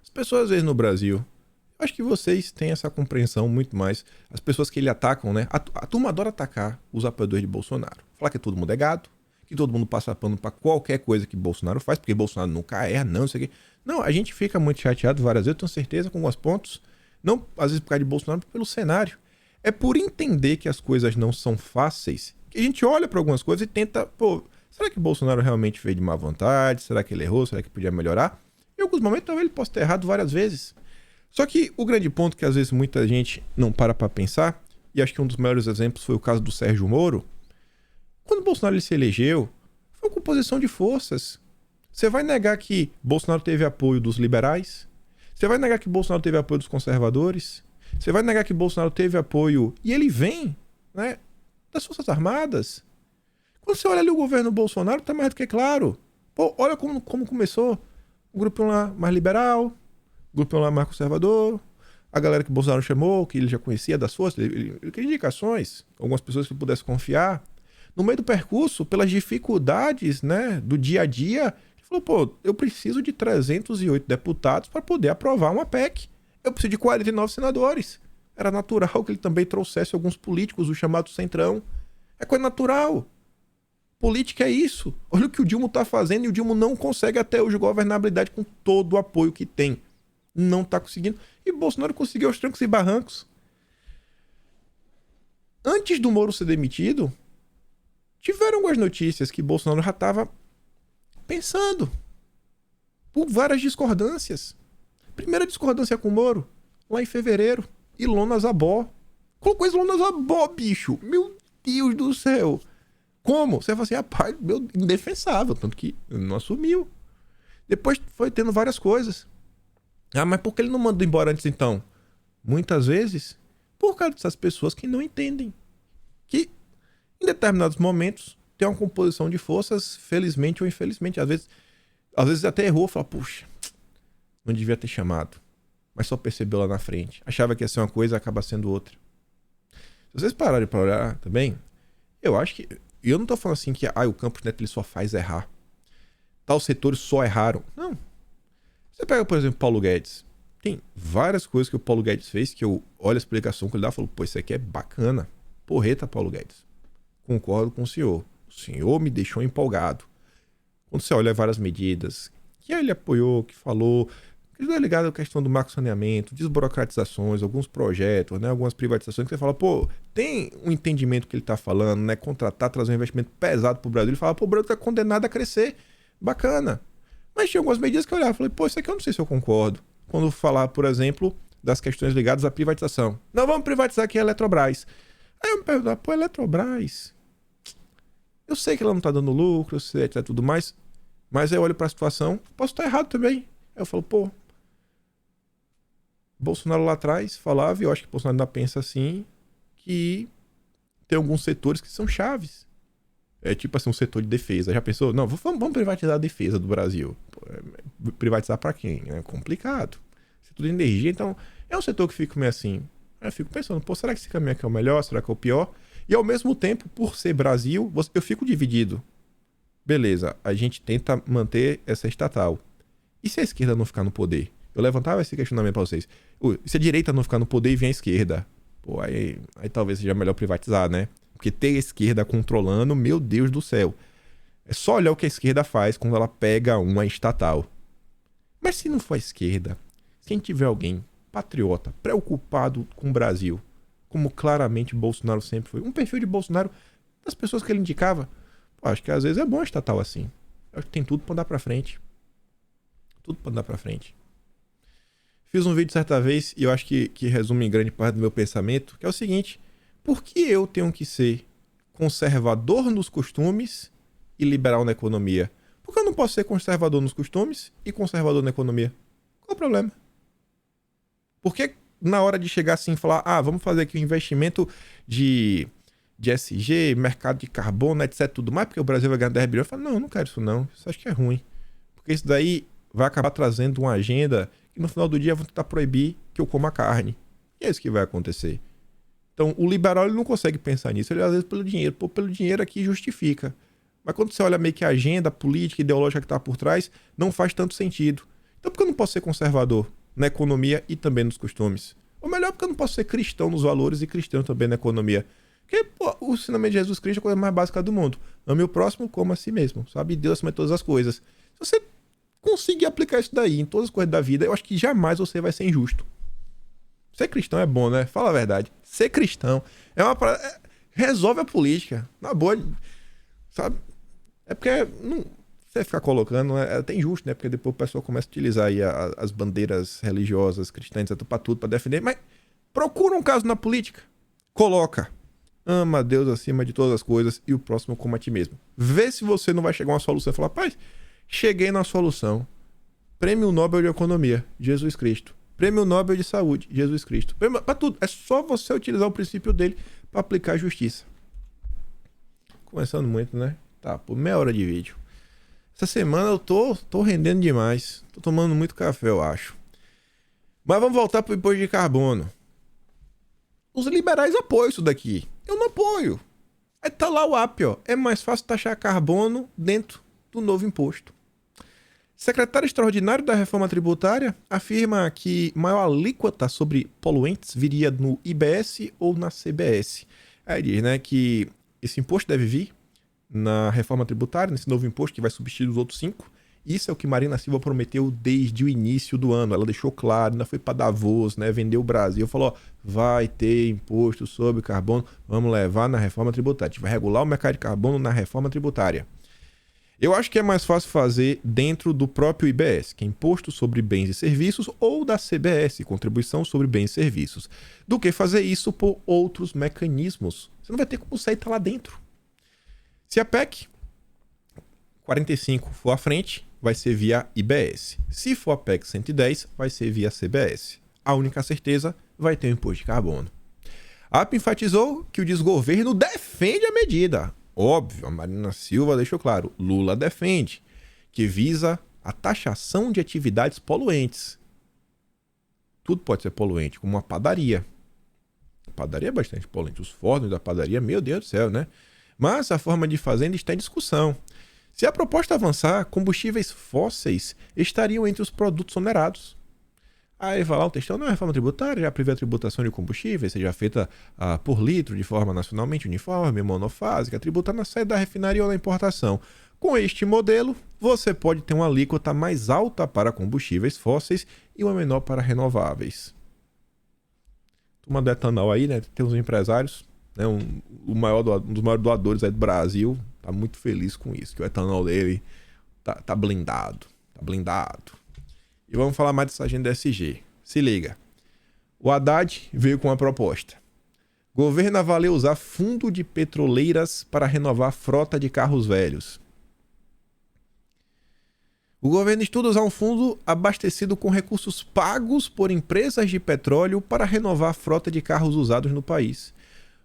As pessoas às vezes no Brasil, eu acho que vocês têm essa compreensão muito mais. As pessoas que ele atacam, né? A turma adora atacar os apoiadores de Bolsonaro. Falar que todo mundo é gado. Que todo mundo passa pano para qualquer coisa que Bolsonaro faz, porque Bolsonaro nunca erra, não sei o quê. Não, a gente fica muito chateado várias vezes, eu tenho certeza, com alguns pontos. Não, às vezes, por causa de Bolsonaro, mas pelo cenário. É por entender que as coisas não são fáceis que a gente olha para algumas coisas e tenta, será que Bolsonaro realmente fez de má vontade? Será que ele errou? Será que podia melhorar? Em alguns momentos, talvez ele possa ter errado várias vezes. Só que o grande ponto que às vezes muita gente não para pra pensar, e acho que um dos maiores exemplos foi o caso do Sérgio Moro, quando o Bolsonaro ele se elegeu, foi uma composição de forças. Você vai negar que Bolsonaro teve apoio dos liberais? Você vai negar que Bolsonaro teve apoio dos conservadores? Você vai negar que Bolsonaro teve apoio, e ele vem, né, das Forças Armadas? Quando você olha ali o governo Bolsonaro, tá mais do que claro. Pô, olha como começou. O grupo lá mais liberal, o grupo lá mais conservador, a galera que Bolsonaro chamou, que ele já conhecia das forças, ele queria indicações, algumas pessoas que ele pudesse confiar. No meio do percurso, pelas dificuldades, né, do dia a dia, ele falou, pô, eu preciso de 308 deputados para poder aprovar uma PEC. Eu preciso de 49 senadores. Era natural que ele também trouxesse alguns políticos, o chamado Centrão. É coisa natural. Política é isso. Olha o que o Dilma tá fazendo e o Dilma não consegue até hoje governabilidade com todo o apoio que tem. Não tá conseguindo. E Bolsonaro conseguiu aos trancos e barrancos. Antes do Moro ser demitido, tiveram algumas notícias que Bolsonaro já estava pensando. Por várias discordâncias. Primeira discordância com o Moro, lá em fevereiro. Ilona Zabó. Colocou Ilona Zabó, bicho. Meu Deus do céu. Como? Você fala assim, rapaz, meu, indefensável. Tanto que não assumiu. Depois foi tendo várias coisas. Ah, mas por que ele não mandou embora antes então? Muitas vezes, por causa dessas pessoas que não entendem. Que, em determinados momentos, tem uma composição de forças, felizmente ou infelizmente. Às vezes até errou, fala, puxa, não devia ter chamado. Mas só percebeu lá na frente. Achava que ia ser uma coisa, acaba sendo outra. Se vocês pararem para olhar também, eu acho que... E eu não tô falando assim que o Campos Neto ele só faz errar. Tais setores só erraram. Não. Você pega, por exemplo, Paulo Guedes. Tem várias coisas que o Paulo Guedes fez que eu olho a explicação que ele dá e falo, pô, isso aqui é bacana. Porreta, Paulo Guedes. Concordo com o senhor. O senhor me deixou empolgado. Quando você olha várias medidas que ele apoiou, que falou, que é ligado à questão do macro saneamento, desburocratizações, alguns projetos, né, algumas privatizações, que você fala, pô, tem um entendimento que ele tá falando, né, contratar, trazer um investimento pesado pro Brasil. Ele fala, pô, o Brasil tá condenado a crescer. Bacana. Mas tinha algumas medidas que eu olhava e falei, pô, isso aqui eu não sei se eu concordo. Quando falar, por exemplo, das questões ligadas à privatização. Não, vamos privatizar aqui a Eletrobras. Aí eu me pergunto, pô, Eletrobras... Eu sei que ela não tá dando lucro, eu sei, etc, tudo mais, mas aí eu olho pra situação, posso estar errado também. Aí eu falo, pô, Bolsonaro lá atrás falava, e eu acho que Bolsonaro ainda pensa assim, que tem alguns setores que são chaves. É tipo assim, um setor de defesa. Já pensou? Não, vamos privatizar a defesa do Brasil. Pô, privatizar pra quem? É complicado. Setor de energia, então, é um setor que fica meio assim. Aí eu fico pensando, pô, será que esse caminho aqui é o melhor? Será que é o pior? E ao mesmo tempo, por ser Brasil, eu fico dividido. Beleza, a gente tenta manter essa estatal. E se a esquerda não ficar no poder? Eu levantava esse questionamento pra vocês. E se a direita não ficar no poder e vem a esquerda? Pô, aí talvez seja melhor privatizar, né? Porque ter a esquerda controlando, meu Deus do céu. É só olhar o que a esquerda faz quando ela pega uma estatal. Mas se não for a esquerda, quem tiver alguém patriota, preocupado com o Brasil, como claramente Bolsonaro sempre foi, um perfil de Bolsonaro, das pessoas que ele indicava, pô, acho que às vezes é bom a estatal assim. Eu acho que tem tudo pra andar pra frente. Tudo pra andar pra frente. Fiz um vídeo certa vez e eu acho que resume em grande parte do meu pensamento, que é o seguinte: por que eu tenho que ser conservador nos costumes e liberal na economia? Por que eu não posso ser conservador nos costumes e conservador na economia? Qual o problema? Por que na hora de chegar assim e falar, vamos fazer aqui um investimento de ESG, mercado de carbono, etc, tudo mais, porque o Brasil vai ganhar 10 bilhões? Eu falo, não, não quero isso não, isso acho que é ruim. Porque isso daí vai acabar trazendo uma agenda que no final do dia vão tentar proibir que eu coma carne. E é isso que vai acontecer. Então, o liberal ele não consegue pensar nisso, ele às vezes pelo dinheiro. Pô, pelo dinheiro aqui justifica. Mas quando você olha meio que a agenda política, ideológica que está por trás, não faz tanto sentido. Então, por que eu não posso ser conservador na economia e também nos costumes? Ou melhor, porque eu não posso ser cristão nos valores e cristão também na economia? Porque, pô, o ensinamento de Jesus Cristo é a coisa mais básica do mundo. Ame o próximo como a si mesmo, sabe? Deus acima de todas as coisas. Se você conseguir aplicar isso daí em todas as coisas da vida, eu acho que jamais você vai ser injusto. Ser cristão é bom, né? Fala a verdade. Ser cristão é uma parada... resolve a política. Na boa, sabe? É porque você ficar colocando, é até injusto, né? Porque depois o pessoal começa a utilizar aí as bandeiras religiosas, cristãs, etc, pra tudo, pra defender. Mas procura um caso na política. Coloca. Ama a Deus acima de todas as coisas e o próximo como a ti mesmo. Vê se você não vai chegar a uma solução e falar, rapaz, cheguei na solução. Prêmio Nobel de Economia, Jesus Cristo. Prêmio Nobel de Saúde, Jesus Cristo. Pra tudo. É só você utilizar o princípio dele pra aplicar a justiça. Começando muito, né? Tá, por meia hora de vídeo. Essa semana eu tô rendendo demais. Tô tomando muito café, eu acho. Mas vamos voltar pro imposto de carbono. Os liberais apoiam isso daqui. Eu não apoio. Aí tá lá o app, ó. É mais fácil taxar carbono dentro do novo imposto. Secretário extraordinário da reforma tributária afirma que maior alíquota sobre poluentes viria no IBS ou na CBS. Aí diz, né, que esse imposto deve vir na reforma tributária, nesse novo imposto que vai substituir os outros 5. Isso é o que Marina Silva prometeu desde o início do ano. Ela deixou claro, ainda foi para Davos, né, vendeu o Brasil, falou, ó, vai ter imposto sobre carbono, vamos levar na reforma tributária. A gente vai regular o mercado de carbono na reforma tributária. Eu acho que é mais fácil fazer dentro do próprio IBS, que é Imposto sobre Bens e Serviços, ou da CBS, Contribuição sobre Bens e Serviços, do que fazer isso por outros mecanismos. Você não vai ter como sair lá dentro. Se a PEC 45 for à frente, vai ser via IBS. Se for a PEC 110, vai ser via CBS. A única certeza, vai ter o imposto de carbono. A APP enfatizou que o desgoverno defende a medida. Óbvio, a Marina Silva deixou claro, Lula defende, que visa a taxação de atividades poluentes. Tudo pode ser poluente, como uma padaria. A padaria é bastante poluente. Os fornos da padaria, meu Deus do céu, né? Mas a forma de fazer ainda está em discussão. Se a proposta avançar, combustíveis fósseis estariam entre os produtos onerados. Aí vai lá o textão, não é reforma tributária, já prevê a tributação de combustíveis, seja feita por litro, de forma nacionalmente uniforme, monofásica, tributar na saída da refinaria ou na importação. Com este modelo, você pode ter uma alíquota mais alta para combustíveis fósseis e uma menor para renováveis. Turma do etanol aí, né? Tem uns empresários, né? Um dos maiores doadores aí do Brasil, tá muito feliz com isso, que o etanol dele tá blindado. Tá blindado. E vamos falar mais dessa agenda SG. Se liga. O Haddad veio com uma proposta. Governo avalia usar fundo de petroleiras para renovar a frota de carros velhos. O governo estuda usar um fundo abastecido com recursos pagos por empresas de petróleo para renovar a frota de carros usados no país.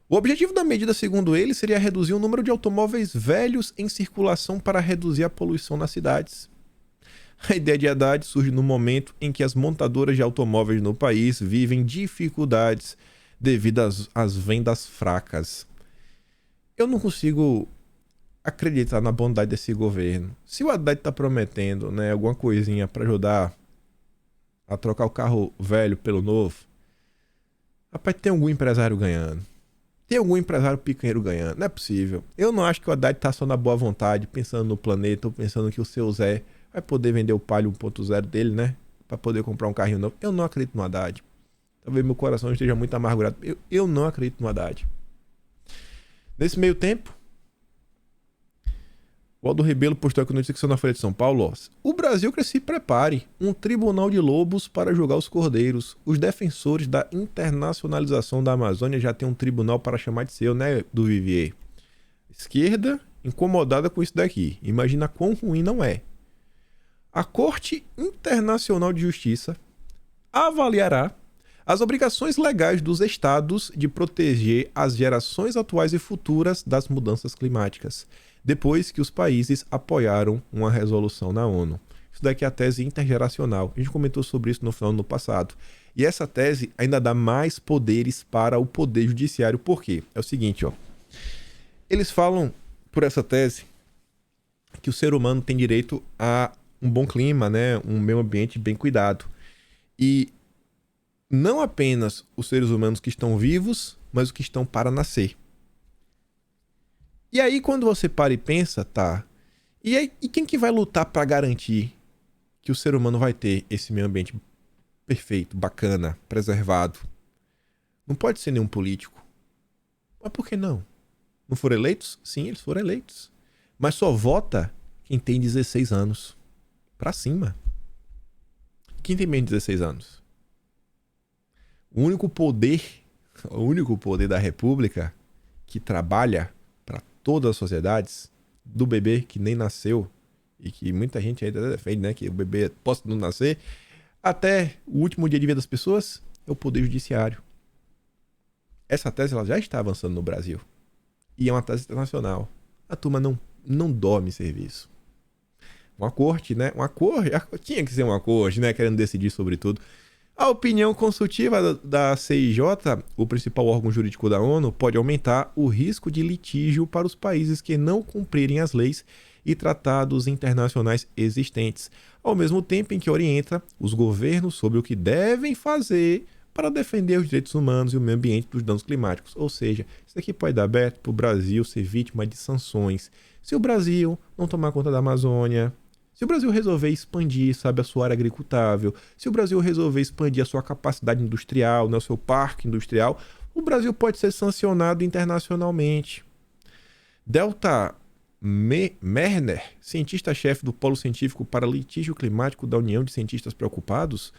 O objetivo da medida, segundo ele, seria reduzir o número de automóveis velhos em circulação para reduzir a poluição nas cidades. A ideia de Haddad surge no momento em que as montadoras de automóveis no país vivem dificuldades devido às vendas fracas. Eu não consigo acreditar na bondade desse governo. Se o Haddad está prometendo, né, alguma coisinha para ajudar a trocar o carro velho pelo novo, rapaz, tem algum empresário ganhando. Tem algum empresário picanheiro ganhando. Não é possível. Eu não acho que o Haddad está só na boa vontade, pensando no planeta, ou pensando que o seu Zé vai poder vender o Palio 1.0 dele, né? Pra poder comprar um carrinho novo. Eu não acredito no Haddad. Talvez meu coração esteja muito amargurado. Eu não acredito no Haddad. Nesse meio tempo, o Aldo Rebelo postou aqui notícia na Folha de São Paulo. Ó, o Brasil que se prepare. Um tribunal de lobos para julgar os cordeiros. Os defensores da internacionalização da Amazônia já têm um tribunal para chamar de seu, né, do Vivier? Esquerda incomodada com isso daqui. Imagina quão ruim não é. A Corte Internacional de Justiça avaliará as obrigações legais dos estados de proteger as gerações atuais e futuras das mudanças climáticas, depois que os países apoiaram uma resolução na ONU. Isso daqui é a tese intergeracional. A gente comentou sobre isso no final do ano passado. E essa tese ainda dá mais poderes para o poder judiciário. Por quê? É o seguinte, ó. Eles falam, por essa tese, que o ser humano tem direito a um bom clima, né? Um meio ambiente bem cuidado. E não apenas os seres humanos que estão vivos, mas os que estão para nascer. E aí, quando você para e pensa, tá? E quem que vai lutar para garantir que o ser humano vai ter esse meio ambiente perfeito, bacana, preservado? Não pode ser nenhum político. Mas por que não? Não foram eleitos? Sim, eles foram eleitos. Mas só vota quem tem 16 anos pra cima. Quem tem menos de 16 anos? O único poder da República que trabalha para todas as sociedades, do bebê que nem nasceu, e que muita gente ainda defende, né, que o bebê possa não nascer, até o último dia de vida das pessoas, é o poder judiciário. Essa tese ela já está avançando no Brasil. E é uma tese internacional. A turma não dorme em serviço. Uma corte, né? Tinha que ser uma corte, né? Querendo decidir sobre tudo. A opinião consultiva da CIJ, o principal órgão jurídico da ONU, pode aumentar o risco de litígio para os países que não cumprirem as leis e tratados internacionais existentes, ao mesmo tempo em que orienta os governos sobre o que devem fazer para defender os direitos humanos e o meio ambiente dos danos climáticos. Ou seja, isso aqui pode dar aberto para o Brasil ser vítima de sanções. Se o Brasil não tomar conta da Amazônia, se o Brasil resolver expandir, sabe, a sua área agricultável, se o Brasil resolver expandir a sua capacidade industrial, né, o seu parque industrial, o Brasil pode ser sancionado internacionalmente. Delta Merner, cientista-chefe do Polo Científico para Litígio Climático da União de Cientistas Preocupados.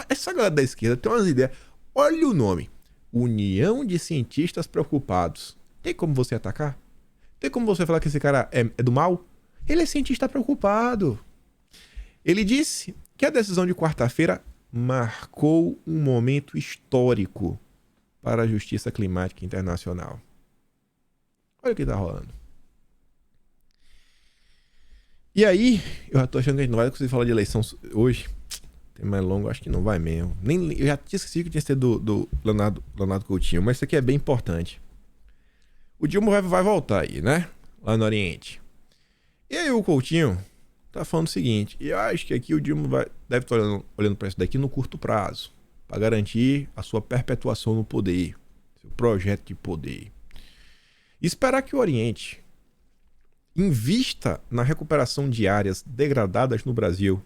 Essa galera da esquerda tem umas ideias. Olha o nome. União de Cientistas Preocupados. Tem como você atacar? Tem como você falar que esse cara é do mal? Ele é cientista preocupado. Ele disse que a decisão de quarta-feira marcou um momento histórico para a justiça climática internacional. Olha o que tá rolando. E aí, eu já tô achando que a gente não vai conseguir falar de eleição hoje. Tem mais longo, acho que não vai mesmo. Eu já tinha esquecido que tinha sido do Leonardo Coutinho, mas isso aqui é bem importante. O Dilma vai voltar aí, né? Lá no Oriente. E aí o Coutinho tá falando o seguinte, e eu acho que aqui o Dilma deve estar olhando para isso daqui no curto prazo, para garantir a sua perpetuação no poder, seu projeto de poder. E esperar que o Oriente invista na recuperação de áreas degradadas no Brasil,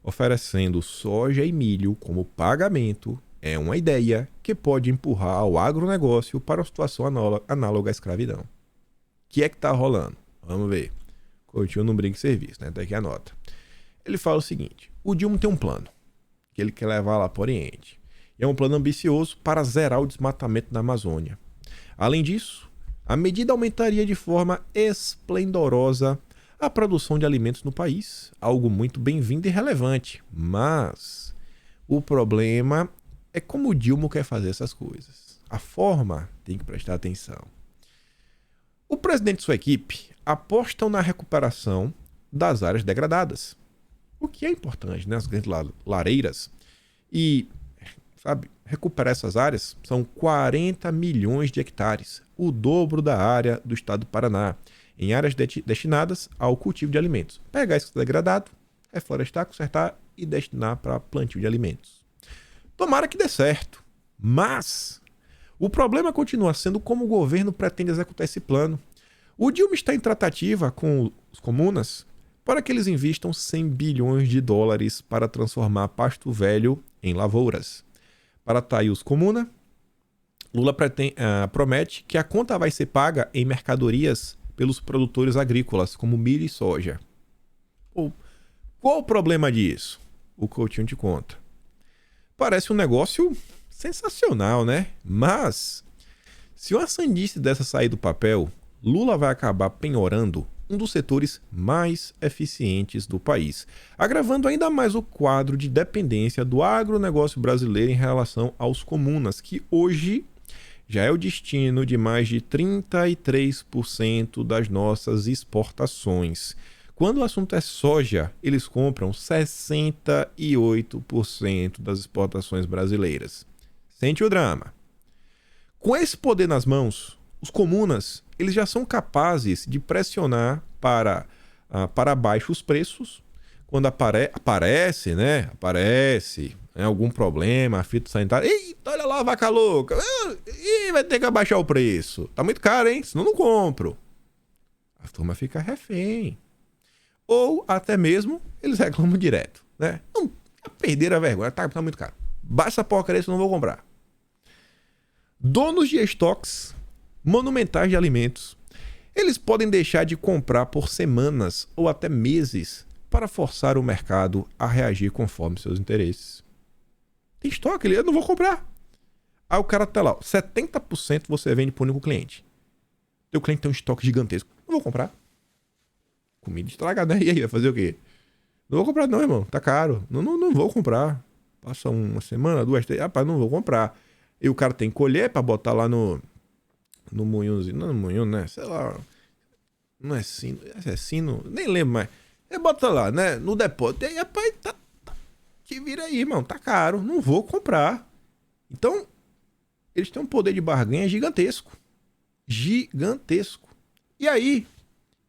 oferecendo soja e milho como pagamento, é uma ideia que pode empurrar o agronegócio para uma situação análoga à escravidão. O que é que tá rolando? Vamos ver. Coutinho não brinca em serviço, né? Daqui a nota. Ele fala o seguinte, o Dilma tem um plano que ele quer levar lá para o Oriente. E é um plano ambicioso para zerar o desmatamento da Amazônia. Além disso, a medida aumentaria de forma esplendorosa a produção de alimentos no país, algo muito bem-vindo e relevante. Mas o problema é como o Dilma quer fazer essas coisas. A forma tem que prestar atenção. O presidente e sua equipe apostam na recuperação das áreas degradadas, o que é importante, né? As grandes lareiras. E, sabe, recuperar essas áreas são 40 milhões de hectares, o dobro da área do estado do Paraná, em áreas destinadas ao cultivo de alimentos. Pegar esse degradado, reflorestar, consertar e destinar para plantio de alimentos. Tomara que dê certo, mas o problema continua sendo como o governo pretende executar esse plano. O Dilma está em tratativa com os comunas para que eles investam 100 bilhões de dólares para transformar Pasto Velho em lavouras. Para atrair os comunas, Lula promete que a conta vai ser paga em mercadorias pelos produtores agrícolas, como milho e soja. Qual o problema disso? O Coutinho te conta. Parece um negócio sensacional, né? Mas, se uma sandice dessa sair do papel, Lula vai acabar penhorando um dos setores mais eficientes do país, agravando ainda mais o quadro de dependência do agronegócio brasileiro em relação aos comunas, que hoje já é o destino de mais de 33% das nossas exportações. Quando o assunto é soja, eles compram 68% das exportações brasileiras. Sente o drama. Com esse poder nas mãos, os comunas eles já são capazes de pressionar para baixo os preços quando aparece algum problema, fito sanitário. Eita, olha lá a vaca louca. Vai ter que abaixar o preço. Tá muito caro, hein? Senão não compro. A turma fica refém. Ou até mesmo eles reclamam direto, né? Não, perderam a vergonha. Tá muito caro. Baixa essa porcaria, senão não vou comprar. Donos de estoques monumentais de alimentos Eles podem deixar de comprar por semanas ou até meses para forçar o mercado a reagir conforme seus interesses. Tem estoque, eu não vou comprar. Aí o cara tá lá, 70% você vende para o único cliente. Teu cliente tem um estoque gigantesco. Não vou comprar. Comida estragada, né? E aí, vai fazer o quê? Não vou comprar não, irmão. Tá caro. Não vou comprar. Passa uma semana, 2, 3. Rapaz, não vou comprar. E o cara tem que colher pra botar lá no moinhozinho. Não, no moinho, né? Sei lá. Não é sino. É sino. Nem lembro mais. Ele bota lá, né? No depósito. E aí, rapaz, te vira aí, irmão. Tá caro. Não vou comprar. Então, eles têm um poder de barganha gigantesco. Gigantesco. E aí,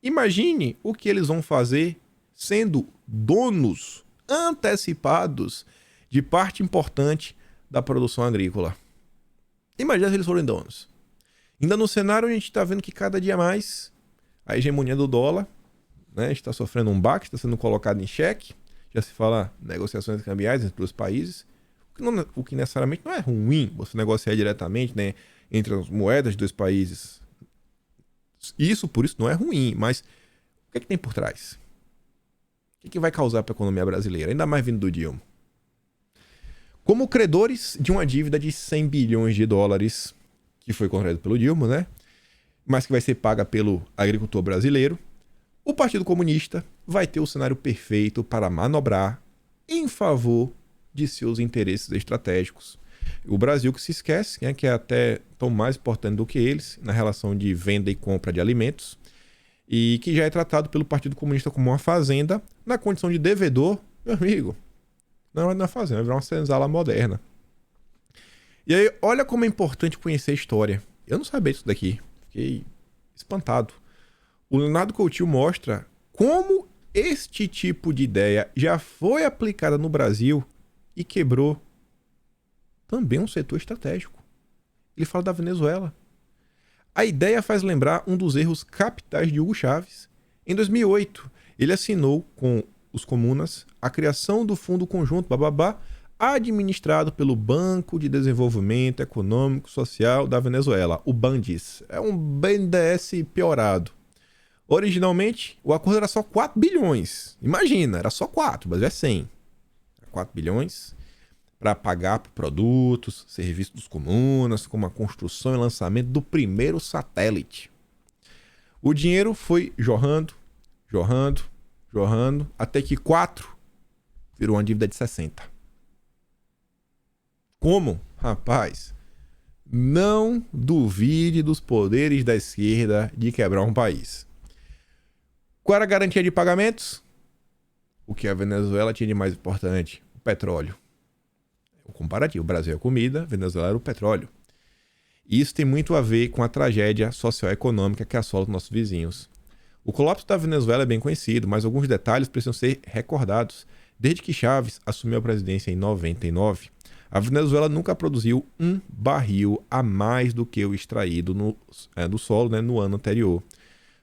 imagine o que eles vão fazer sendo donos antecipados de parte importante da produção agrícola. Imagina se eles forem donos. Ainda no cenário, a gente está vendo que cada dia mais a hegemonia do dólar, né, está sofrendo um baque, está sendo colocado em xeque. Já se fala negociações cambiais entre os países, o que necessariamente não é ruim você negociar diretamente, né, entre as moedas dos dois países. Por isso não é ruim, mas o que é que tem por trás? O que vai causar para a economia brasileira? Ainda mais vindo do Dilma. Como credores de uma dívida de 100 bilhões de dólares, que foi contraída pelo Dilma, né? Mas que vai ser paga pelo agricultor brasileiro, o Partido Comunista vai ter o cenário perfeito para manobrar em favor de seus interesses estratégicos. O Brasil que se esquece, né, que é até tão mais importante do que eles na relação de venda e compra de alimentos, e que já é tratado pelo Partido Comunista como uma fazenda, na condição de devedor, meu amigo. Não é uma fazenda, vai virar uma senzala moderna. E aí, olha como é importante conhecer a história. Eu não sabia disso daqui, fiquei espantado. O Leonardo Coutinho mostra como este tipo de ideia já foi aplicada no Brasil e quebrou também um setor estratégico. Ele fala da Venezuela. A ideia faz lembrar um dos erros capitais de Hugo Chávez. Em 2008, ele assinou com os comunas a criação do Fundo Conjunto administrado pelo Banco de Desenvolvimento Econômico e Social da Venezuela, o BANDES. É um BNDES piorado. Originalmente, o acordo era só 4 bilhões. Imagina, era só 4, mas é 100. 4 bilhões para pagar por produtos, serviços dos comunas, como a construção e lançamento do primeiro satélite. O dinheiro foi jorrando, até que 4 virou uma dívida de 60. Como? Rapaz, não duvide dos poderes da esquerda de quebrar um país. Qual era a garantia de pagamentos? O que a Venezuela tinha de mais importante? O petróleo. O comparativo, o Brasil é a comida, a Venezuela era o petróleo. E isso tem muito a ver com a tragédia socioeconômica que assola os nossos vizinhos. O colapso da Venezuela é bem conhecido, mas alguns detalhes precisam ser recordados. Desde que Chávez assumiu a presidência em 99, a Venezuela nunca produziu um barril a mais do que o extraído do solo, né, no ano anterior.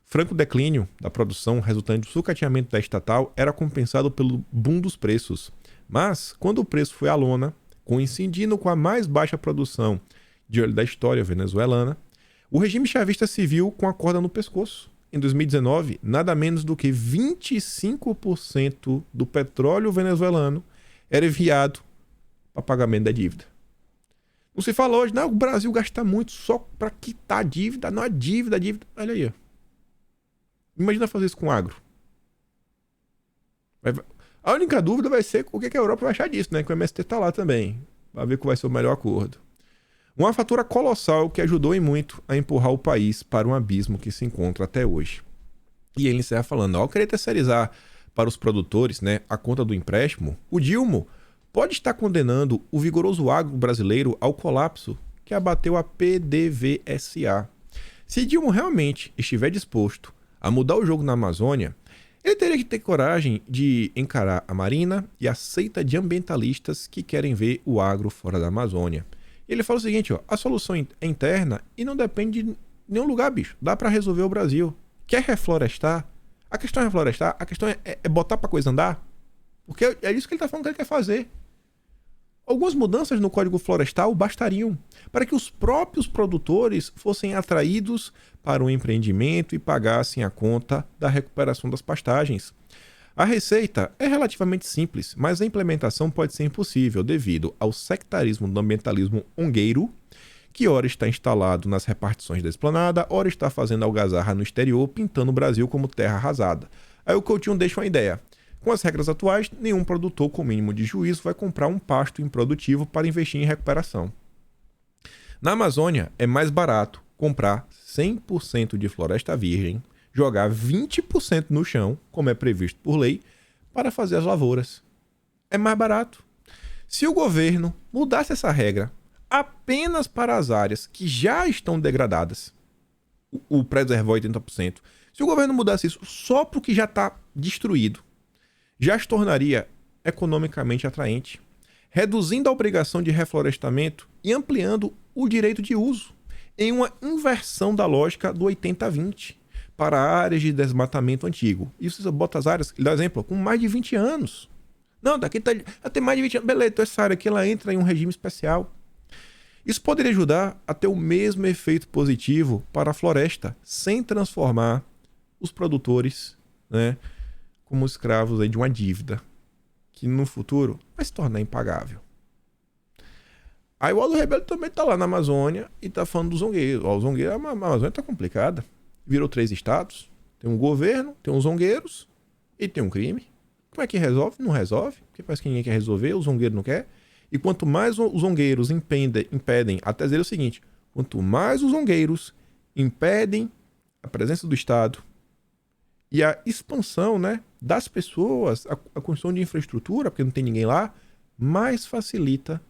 Franco declínio da produção resultante do sucateamento da estatal era compensado pelo boom dos preços. Mas, quando o preço foi à lona, coincidindo com a mais baixa produção de óleo da história venezuelana, o regime chavista se viu com a corda no pescoço. Em 2019, nada menos do que 25% do petróleo venezuelano era enviado para pagamento da dívida. Não se fala hoje, não, o Brasil gasta muito só para quitar a dívida. Não, a dívida. Olha aí. Imagina fazer isso com o agro. A única dúvida vai ser o que a Europa vai achar disso, né? Que o MST está lá também, para ver qual vai ser o melhor acordo. Uma fatura colossal que ajudou em muito a empurrar o país para um abismo que se encontra até hoje. E ele encerra falando, ao querer terceirizar para os produtores, né, a conta do empréstimo, o Dilma pode estar condenando o vigoroso agro brasileiro ao colapso que abateu a PDVSA. Se Dilma realmente estiver disposto a mudar o jogo na Amazônia, ele teria que ter coragem de encarar a Marina e a seita de ambientalistas que querem ver o agro fora da Amazônia. Ele fala o seguinte, ó, a solução é interna e não depende de nenhum lugar, bicho. Dá pra resolver o Brasil. Quer reflorestar? A questão é reflorestar, a questão é botar pra coisa andar. Porque é isso que ele tá falando que ele quer fazer. Algumas mudanças no Código Florestal bastariam para que os próprios produtores fossem atraídos para o empreendimento e pagassem a conta da recuperação das pastagens. A receita é relativamente simples, mas a implementação pode ser impossível devido ao sectarismo do ambientalismo ongueiro, que ora está instalado nas repartições da esplanada, ora está fazendo algazarra no exterior, pintando o Brasil como terra arrasada. Aí o Coutinho deixa uma ideia. Com as regras atuais, nenhum produtor com mínimo de juízo vai comprar um pasto improdutivo para investir em recuperação. Na Amazônia, é mais barato comprar 100% de floresta virgem, jogar 20% no chão, como é previsto por lei, para fazer as lavouras. É mais barato. Se o governo mudasse essa regra apenas para as áreas que já estão degradadas, o preservar 80%, se o governo mudasse isso só para o que já está destruído, já se tornaria economicamente atraente, reduzindo a obrigação de reflorestamento e ampliando o direito de uso, em uma inversão da lógica do 80-20 para áreas de desmatamento antigo. Isso você bota as áreas, dá exemplo, com mais de 20 anos. Não, daqui tem mais de 20 anos. Beleza, então essa área aqui ela entra em um regime especial. Isso poderia ajudar a ter o mesmo efeito positivo para a floresta, sem transformar os produtores, né, como escravos aí de uma dívida que no futuro vai se tornar impagável. Aí o Aldo Rebelo também tá lá na Amazônia e tá falando dos zongueiros. Ó, a Amazônia tá complicada. Virou 3 estados. Tem um governo, tem uns zongueiros e tem um crime. Como é que resolve? Não resolve. Porque parece que ninguém quer resolver, o zongueiro não quer. E quanto mais os zongueiros impedem, até dizer o seguinte, quanto mais os zongueiros impedem a presença do Estado e a expansão, né, das pessoas, a construção de infraestrutura, porque não tem ninguém lá, mais facilita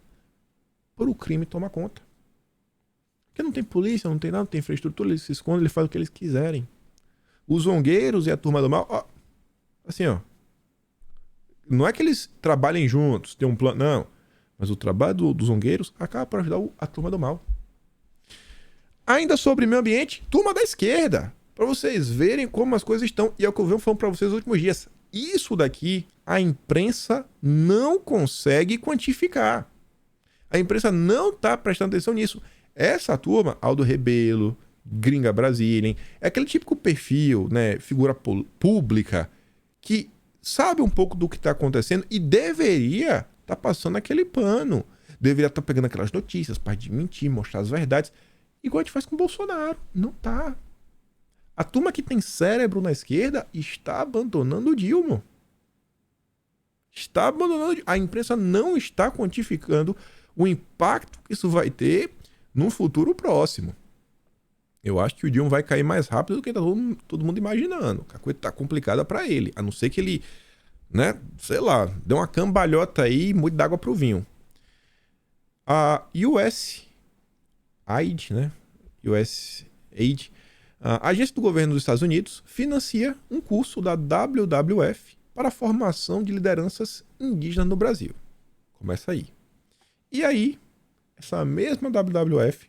para o crime tomar conta. Porque não tem polícia, não tem nada, não tem infraestrutura, eles se escondem, eles fazem o que eles quiserem. Os zongueiros e a turma do mal, ó, assim, ó, não é que eles trabalhem juntos, tem um plano, não. Mas o trabalho dos zongueiros acaba por ajudar a turma do mal. Ainda sobre meio ambiente, turma da esquerda. Para vocês verem como as coisas estão. E é o que eu venho falando para vocês nos últimos dias. Isso daqui a imprensa não consegue quantificar. A imprensa não está prestando atenção nisso. Essa turma, Aldo Rebelo, Gringa Brasília, é aquele típico perfil, né, figura pública, que sabe um pouco do que está acontecendo e deveria tá passando aquele pano. Deveria estar pegando aquelas notícias para mentir, mostrar as verdades. Igual a gente faz com o Bolsonaro. Não tá. A turma que tem cérebro na esquerda está abandonando o Dilma. Está abandonando. A imprensa não está quantificando o impacto que isso vai ter num futuro próximo. Eu acho que o Dilma vai cair mais rápido do que tá todo mundo imaginando. A coisa tá complicada para ele. A não ser que ele, né, sei lá, deu uma cambalhota aí e mude d'água pro vinho. A USAID, né? USAID, a agência do governo dos Estados Unidos, financia um curso da WWF para a formação de lideranças indígenas no Brasil. Começa aí. E aí, essa mesma WWF,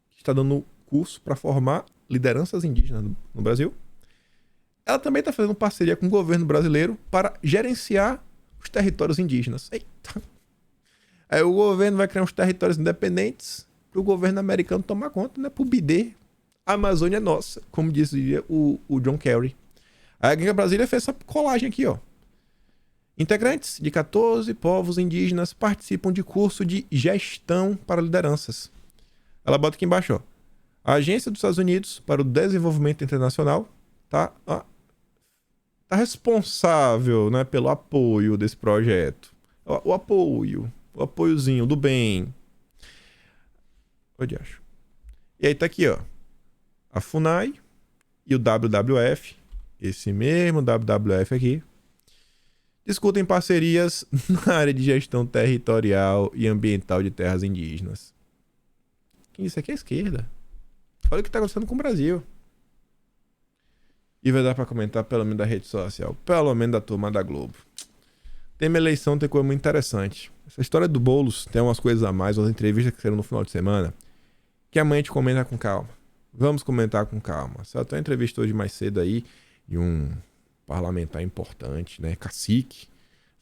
que está dando curso para formar lideranças indígenas no Brasil, ela também está fazendo parceria com o governo brasileiro para gerenciar os territórios indígenas. Eita! Aí o governo vai criar uns territórios independentes para o governo americano tomar conta, né? Para o BD. A Amazônia é nossa, como dizia o John Kerry. Aí a Gringa Brasília fez essa colagem aqui, ó. Integrantes de 14 povos indígenas participam de curso de gestão para lideranças. Ela bota aqui embaixo, ó. A Agência dos Estados Unidos para o Desenvolvimento Internacional tá responsável, né, pelo apoio desse projeto. O apoiozinho do bem. Onde acho? E aí tá aqui, ó. A FUNAI e o WWF, esse mesmo WWF aqui, discutem parcerias na área de gestão territorial e ambiental de terras indígenas. Quem disse aqui é a esquerda. Olha o que está acontecendo com o Brasil. E vai dar para comentar pelo menos da rede social, pelo menos da turma da Globo. Tem uma eleição, tem coisa muito interessante. Essa história do Boulos tem umas coisas a mais, umas entrevistas que saíram no final de semana, que amanhã a gente comenta com calma. Vamos comentar com calma. Só tem uma entrevista hoje mais cedo aí de um parlamentar importante, né, cacique,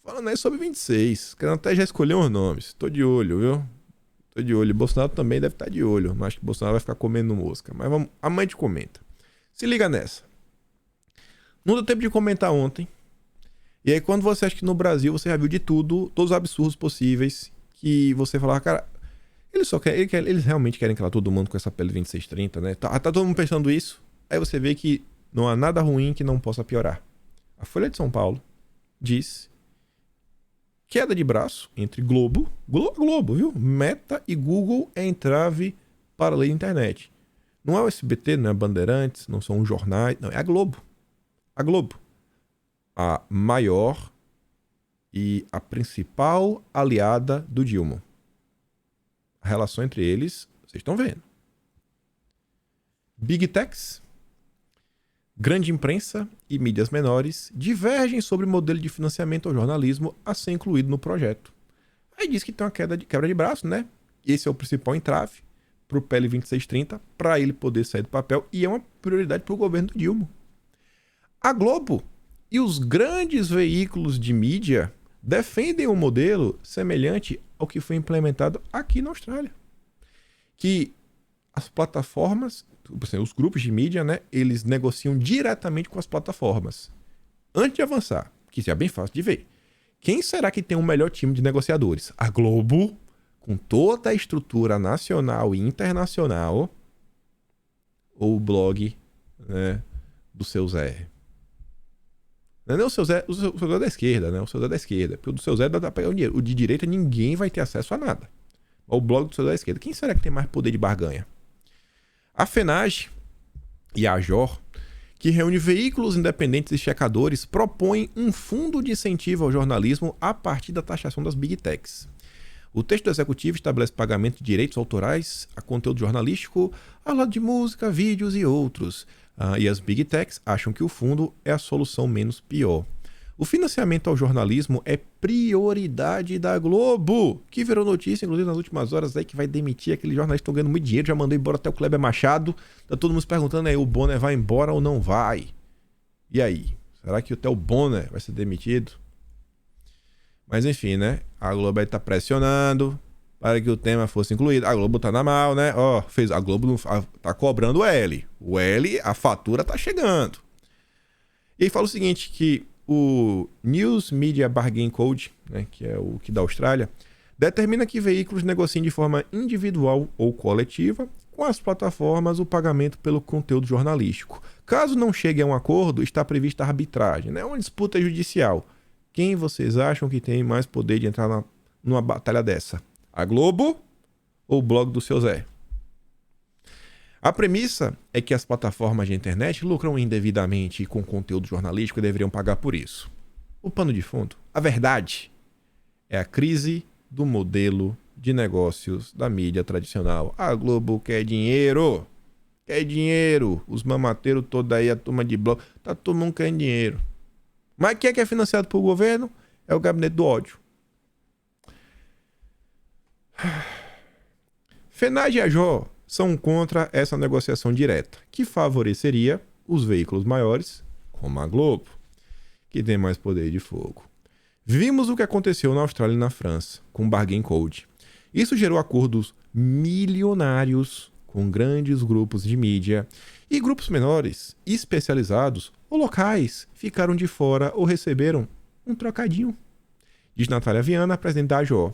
Falando aí sobre 26. Querendo até já escolher uns nomes. Tô de olho, viu? Tô de olho. Bolsonaro também deve estar de olho. Não acho que Bolsonaro vai ficar comendo mosca. Mas vamos, amanhã a gente comenta. Se liga nessa. Não deu tempo de comentar ontem. E aí, quando você acha que no Brasil você já viu de tudo, todos os absurdos possíveis, que você fala, cara, eles realmente querem calar todo mundo com essa pele 2630, né? Tá todo mundo pensando isso. Aí você vê que não há nada ruim que não possa piorar. A Folha de São Paulo diz: queda de braço entre Globo, viu? Meta e Google é entrave para a lei da internet. Não é o SBT, não é Bandeirantes, não são os jornais, não, é a Globo. A Globo. A maior e a principal aliada do Dilma. A relação entre eles, vocês estão vendo. Big Techs, grande imprensa e mídias menores divergem sobre o modelo de financiamento ao jornalismo a ser incluído no projeto. Aí diz que tem uma quebra de braço, né? Esse é o principal entrave para o PL 2630, para ele poder sair do papel, e é uma prioridade para o governo do Dilma. A Globo e os grandes veículos de mídia defendem um modelo semelhante ao que foi implementado aqui na Austrália. Que as plataformas, os grupos de mídia, né, eles negociam diretamente com as plataformas. Antes de avançar, que isso é bem fácil de ver. Quem será que tem o melhor time de negociadores? A Globo, com toda a estrutura nacional e internacional, ou o blog, né, do seu Zé? Não é nem o seu Zé da esquerda, né? O seu Zé da esquerda. Porque o do seu Zé dá pra pegar o dinheiro. O de direita ninguém vai ter acesso a nada. O blog do seu Zé da esquerda. Quem será que tem mais poder de barganha? A FENAGE e a AJOR, que reúne veículos independentes e checadores, propõem um fundo de incentivo ao jornalismo a partir da taxação das Big Techs. O texto do executivo estabelece pagamento de direitos autorais a conteúdo jornalístico, ao lado de música, vídeos e outros. E as Big Techs acham que o fundo é a solução menos pior. O financiamento ao jornalismo é prioridade da Globo, que virou notícia, inclusive nas últimas horas, aí, que vai demitir aqueles jornalistas que estão ganhando muito dinheiro. Já mandou embora até o Kleber Machado. Tá todo mundo se perguntando aí, o Bonner vai embora ou não vai? E aí? Será que até o Bonner vai ser demitido? Mas enfim, né? A Globo aí tá pressionando para que o tema fosse incluído. A Globo tá na mal, né? A Globo tá cobrando o L. O L, a fatura tá chegando. E aí fala o seguinte, que o News Media Bargain Code, né, que é o que da Austrália, determina que veículos negociem de forma individual ou coletiva com as plataformas o pagamento pelo conteúdo jornalístico. Caso não chegue a um acordo, está prevista a arbitragem, né? Uma disputa judicial. Quem vocês acham que tem mais poder de entrar numa batalha dessa? A Globo ou o blog do seu Zé? A premissa é que as plataformas de internet lucram indevidamente com conteúdo jornalístico e deveriam pagar por isso. O pano de fundo, a verdade, é a crise do modelo de negócios da mídia tradicional. A Globo quer dinheiro. Quer dinheiro. Os mamateiros todos aí, a turma de blog, tá todo mundo querendo dinheiro. Mas quem é que é financiado pelo governo? É o gabinete do ódio. FENAGE e AJOR são contra essa negociação direta, que favoreceria os veículos maiores, como a Globo, que tem mais poder de fogo. Vimos o que aconteceu na Austrália e na França, com o Bargain Code. Isso gerou acordos milionários com grandes grupos de mídia, e grupos menores, especializados ou locais, ficaram de fora ou receberam um trocadinho. Diz Natália Viana, presidente da AJOR.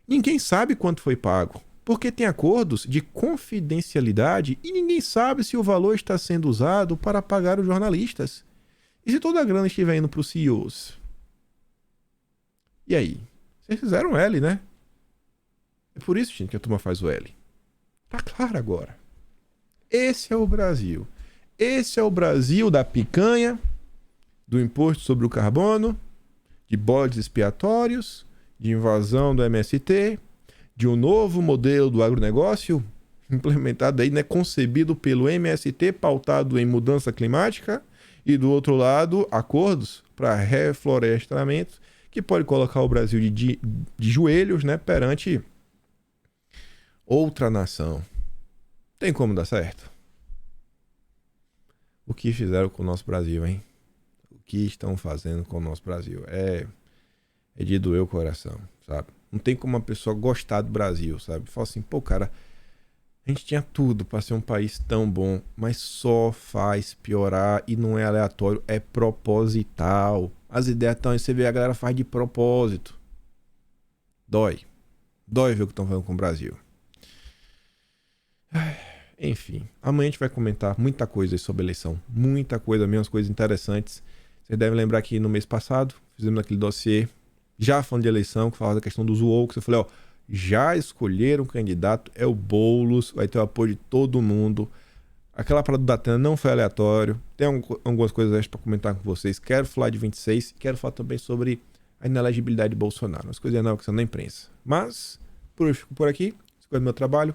Ninguém sabe quanto foi pago, porque tem acordos de confidencialidade e ninguém sabe se o valor está sendo usado para pagar os jornalistas. E se toda a grana estiver indo para os CEOs? E aí? Vocês fizeram L, né? É por isso, gente, que a turma faz o L. Tá claro agora. Esse é o Brasil. Esse é o Brasil da picanha, do imposto sobre o carbono, de bodes expiatórios, de invasão do MST, de um novo modelo do agronegócio implementado aí, né, concebido pelo MST, pautado em mudança climática, e do outro lado, acordos para reflorestamento, que pode colocar o Brasil de joelhos, né, perante outra nação. Tem como dar certo? O que fizeram com o nosso Brasil, hein? O que estão fazendo com o nosso Brasil? é de doer o coração, sabe? Não tem como uma pessoa gostar do Brasil, sabe? Fala assim, pô, cara, a gente tinha tudo pra ser um país tão bom, mas só faz piorar e não é aleatório, é proposital. As ideias estão aí, você vê, a galera faz de propósito. Dói. Dói ver o que estão fazendo com o Brasil. Enfim, amanhã a gente vai comentar muita coisa sobre a eleição. Muita coisa mesmo, coisas interessantes. Vocês devem lembrar que no mês passado, fizemos aquele dossiê, já falando de eleição, que falava da questão dos woke. Eu falei, ó, já escolheram um candidato, é o Boulos, vai ter o apoio de todo mundo. Aquela parada do Datena não foi aleatório. Tem algumas coisas extras para comentar com vocês. Quero falar de 26, quero falar também sobre a inelegibilidade de Bolsonaro. As coisas novas que são na imprensa. Mas, por hoje fico por aqui. Esse foi o meu trabalho.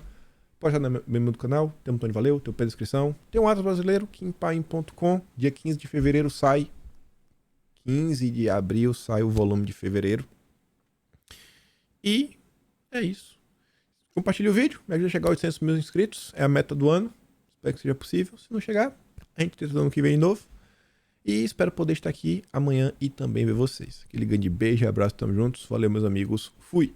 Pode estar no membro do canal. Tem um Tony Valeu, tem o Pedro Inscrição. Tem um Atos Brasileiro, kimpaim.com. Dia 15 de fevereiro sai. 15 de abril sai o volume de fevereiro. E é isso. Compartilhe o vídeo, me ajuda a chegar a 800 mil inscritos. É a meta do ano. Espero que seja possível. Se não chegar, a gente tenta no ano que vem de novo. E espero poder estar aqui amanhã e também ver vocês. Aquele grande beijo e abraço, tamo juntos. Valeu, meus amigos. Fui!